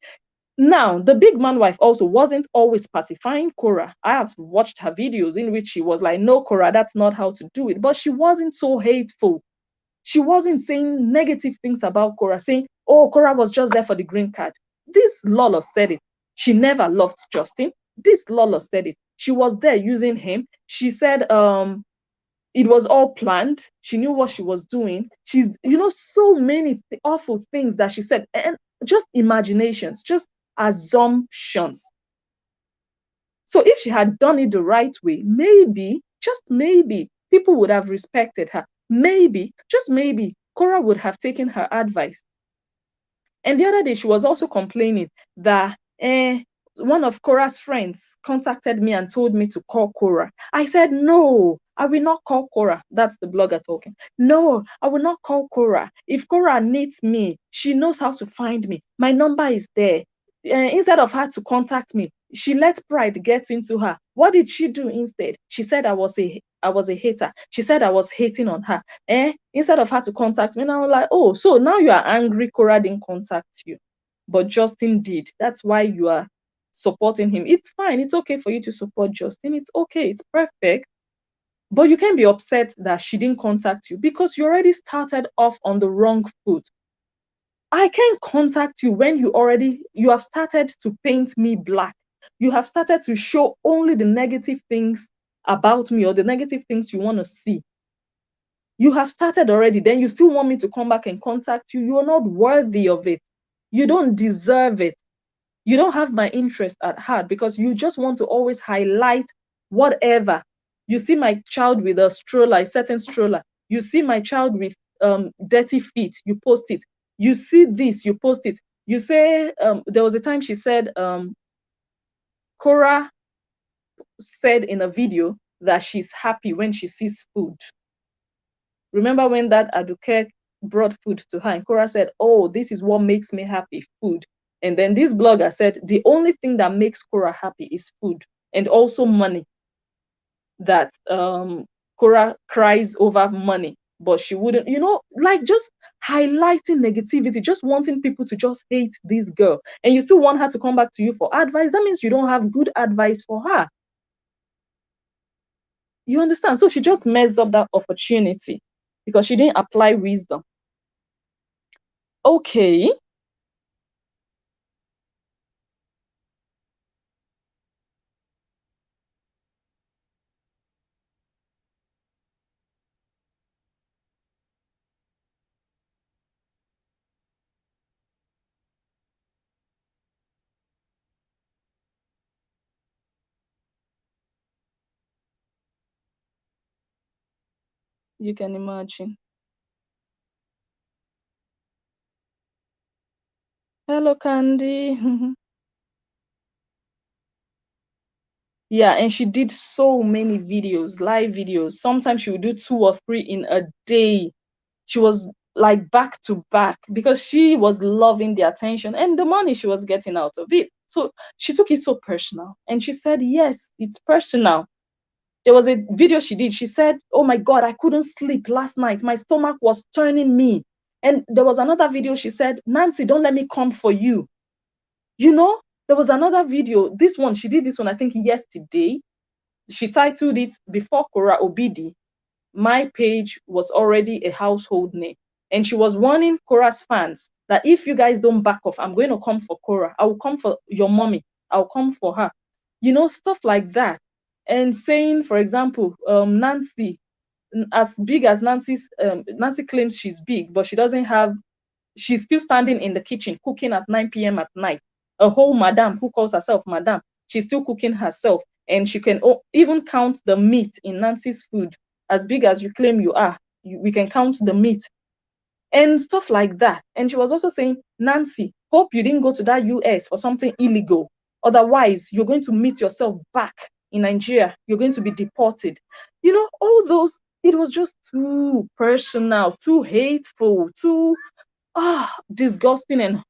Now, the Big Man Wife also wasn't always pacifying Korra. I have watched her videos in which she was like, no, Korra, that's not how to do it. But she wasn't so hateful. She wasn't saying negative things about Korra, saying, oh, Korra was just there for the green card. This Lolo said it. She never loved Justin. This Lolo said it. She was there using him. She said it was all planned. She knew what she was doing. She's, so many awful things that she said. And just imaginations, just assumptions. So if she had done it the right way, maybe, just maybe, people would have respected her. Maybe, just maybe, Korra would have taken her advice. And the other day, she was also complaining that one of Korra's friends contacted me and told me to call Korra. I said, no, I will not call Korra. That's the blogger talking. No, I will not call Korra. If Korra needs me, she knows how to find me. My number is there. Instead of her to contact me, she let pride get into her. What did she do instead? She said I was a hater. She said I was hating on her. Instead of her to contact me, and I was like, oh, so now you are angry Korra didn't contact you, but Justin did. That's why you are supporting him. It's fine. It's okay for you to support Justin. It's okay. It's perfect. But you can't be upset that she didn't contact you because you already started off on the wrong foot. I can't contact you when you have started to paint me black. You have started to show only the negative things about me or the negative things you want to see. You have started already, then you still want me to come back and contact you. You are not worthy of it. You don't deserve it. You don't have my interest at heart because you just want to always highlight whatever. You see my child with a stroller, a certain stroller. You see my child with dirty feet, you post it. You see this, you post it. You say there was a time she said Korra said in a video that she's happy when she sees food. Remember when that Aduke brought food to her and Korra said, oh, this is what makes me happy, food. And then this blogger said the only thing that makes Korra happy is food and also money. That Korra cries over money, but she wouldn't, you know, like just highlighting negativity, just wanting people to just hate this girl. And you still want her to come back to you for advice. That means you don't have good advice for her. You understand? So she just messed up that opportunity because she didn't apply wisdom. Okay. You can imagine. Hello, Candy. Yeah, and she did so many videos, live videos. Sometimes she would do 2 or 3 in a day. She was like back to back because she was loving the attention and the money she was getting out of it. So she took it so personal. And she said, yes, it's personal. There was a video she did. She said, oh my God, I couldn't sleep last night. My stomach was turning me. And there was another video she said, Nancy, don't let me come for you. You know, there was another video. This one, she did this one, I think yesterday. She titled it, Before Korra Obidi, my page was already a household name. And she was warning Korra's fans that if you guys don't back off, I'm going to come for Korra. I will come for your mommy. I'll come for her. You know, stuff like that. And saying, for example, Nancy, as big as Nancy claims she's big, but she doesn't have, she's still standing in the kitchen cooking at 9 p.m. at night. A whole madam who calls herself madam, she's still cooking herself. And she can even count the meat in Nancy's food. As big as you claim you are, we can count the meat and stuff like that. And she was also saying, Nancy, hope you didn't go to that US for something illegal. Otherwise, you're going to meet yourself back in Nigeria. You're going to be deported. You know, all those, it was just too personal, too hateful, too disgusting and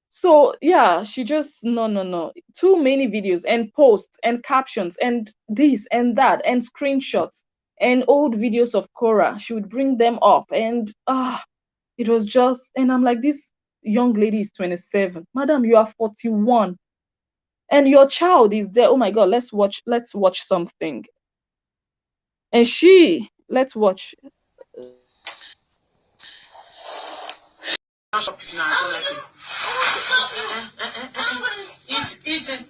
so yeah, she just no. Too many videos and posts and captions and this and that and screenshots and old videos of Korra. She would bring them up and it was just, and I'm like, this young lady is 27. Madam, you are 41. And your child is there. Oh my god, let's watch something. And let's watch.
Eat.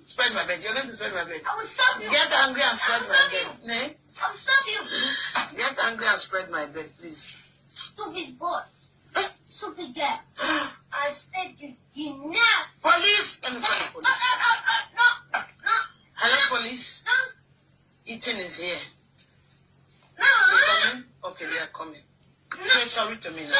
Spread my bed. You're going to spread my bed. I will stop you. Get angry and spread my bed. Nay? I'll stop you. Get angry and spread my bed, please. Stupid boy. Stupid girl. I said you now. Police! Let me call the police. No. Hello, police? No. Eating is here. No. They're coming? Okay, they are coming. No. Say sorry to me now. No.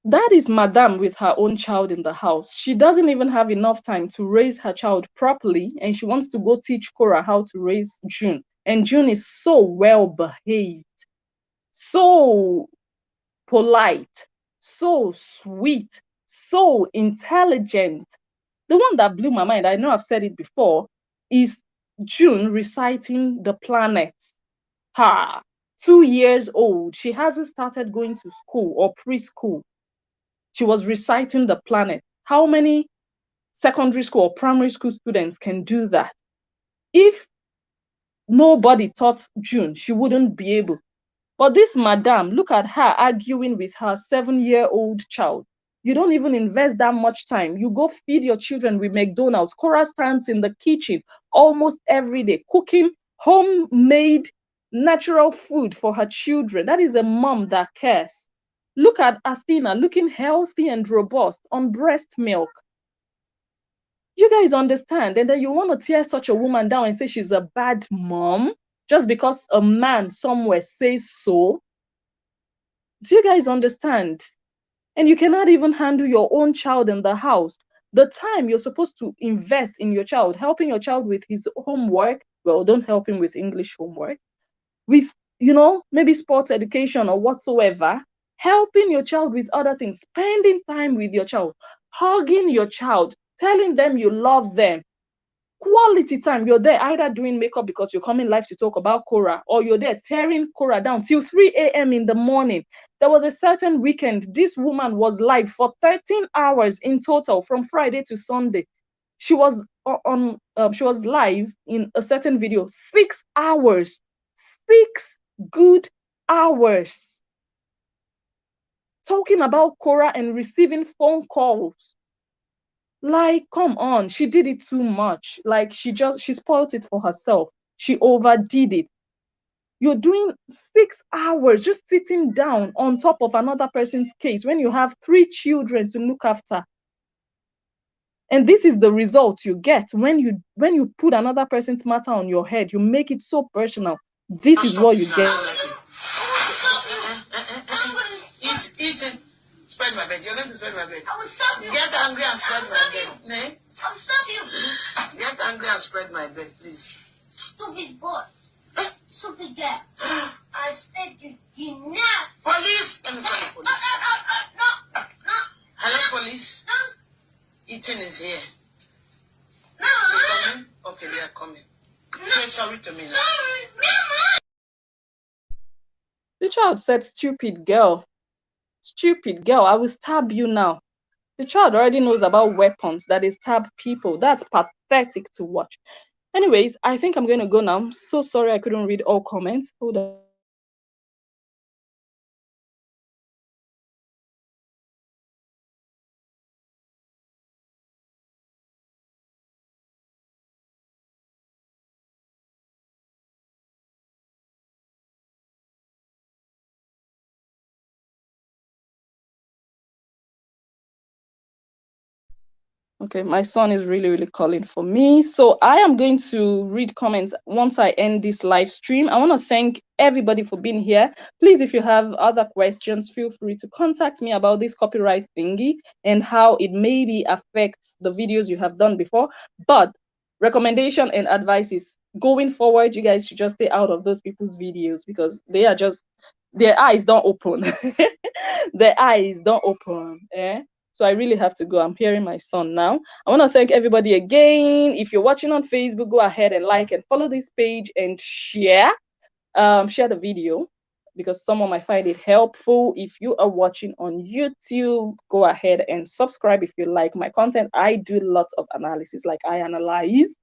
That is madam with her own child in the house. She doesn't even have enough time to raise her child properly, and she wants to go teach Korra how to raise June. And June is so well behaved, so polite, so sweet, so intelligent. The one that blew my mind, I know I've said it before, is June reciting the planets. 2 years old. She hasn't started going to school or preschool. She was reciting the planet. How many secondary school or primary school students can do that? If nobody taught June, she wouldn't be able. But this madam, look at her arguing with her 7-year-old child. You don't even invest that much time. You go feed your children with McDonald's. Korra stands in the kitchen almost every day, cooking homemade natural food for her children. That is a mom that cares. Look at Athena looking healthy and robust on breast milk. You guys understand? And then you want to tear such a woman down and say she's a bad mom just because a man somewhere says so. Do you guys understand? And you cannot even handle your own child in the house. The time you're supposed to invest in your child, helping your child with his homework, well, don't help him with English homework, with, maybe sports education or whatsoever, helping your child with other things, spending time with your child, hugging your child, telling them you love them, quality time. You're there either doing makeup because you're coming live to talk about Korra, or you're there tearing Korra down till 3 a.m. in the morning. There was a certain weekend, this woman was live for 13 hours in total from Friday to Sunday. She was she was live in a certain video, 6 hours, 6 good hours, talking about Korra and receiving phone calls. Like, come on, she did it too much. Like, she spoiled it for herself. She overdid it. You're doing 6 hours just sitting down on top of another person's case when you have 3 children to look after. And this is the result you get when you put another person's matter on your head. You make it so personal. This is what you get.
Eating. Spread my bed. You're going to spread my bed. I will stop you. Get angry and spread my bed. Nay? I'll stop you. Get angry and spread my bed, please. Stupid boy. Stupid girl. I said you not. Police! Let me call the police. No. Hello, police? No. Eating is here. No. They're coming? Okay, they are coming. No. Say sorry to me now.
The child said, stupid girl. Stupid girl, I will stab you now. The child already knows about weapons, that they stab people. That's pathetic to watch. Anyways, I think I'm going to go now. I'm so sorry I couldn't read all comments. Hold on. Okay, my son is really, really calling for me. So I am going to read comments once I end this live stream. I want to thank everybody for being here. Please, if you have other questions, feel free to contact me about this copyright thingy and how it maybe affects the videos you have done before. But recommendation and advice is, going forward, you guys should just stay out of those people's videos because they are just, their eyes don't open. Their eyes don't open. So I really have to go. I'm hearing my son now. I want to thank everybody again. If you're watching on Facebook, go ahead and like and follow this page and share. Share the video because someone might find it helpful. If you are watching on YouTube, go ahead and subscribe if you like my content. I do lots of analysis, like I analyze.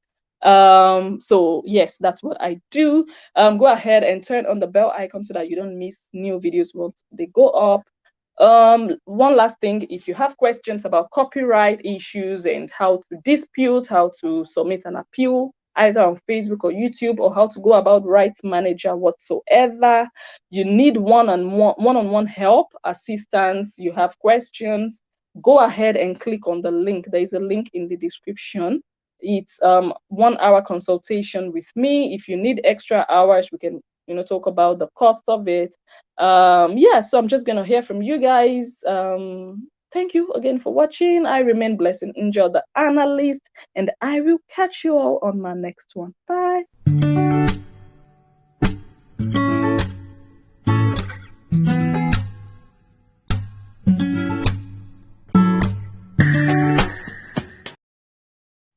So yes, that's what I do. Go ahead and turn on the bell icon so that you don't miss new videos once they go up. One last thing, if you have questions about copyright issues and how to dispute, how to submit an appeal, either on Facebook or YouTube, or how to go about rights manager whatsoever, you need one-on-one help, assistance, you have questions, go ahead and click on the link. There is a link in the description. It's 1 hour consultation with me. If you need extra hours, we can talk about the cost of it. Yeah, so I'm just gonna hear from you guys. Thank you again for watching. I remain blessed and enjoy the analyst, and I will catch you all on my next one. Bye.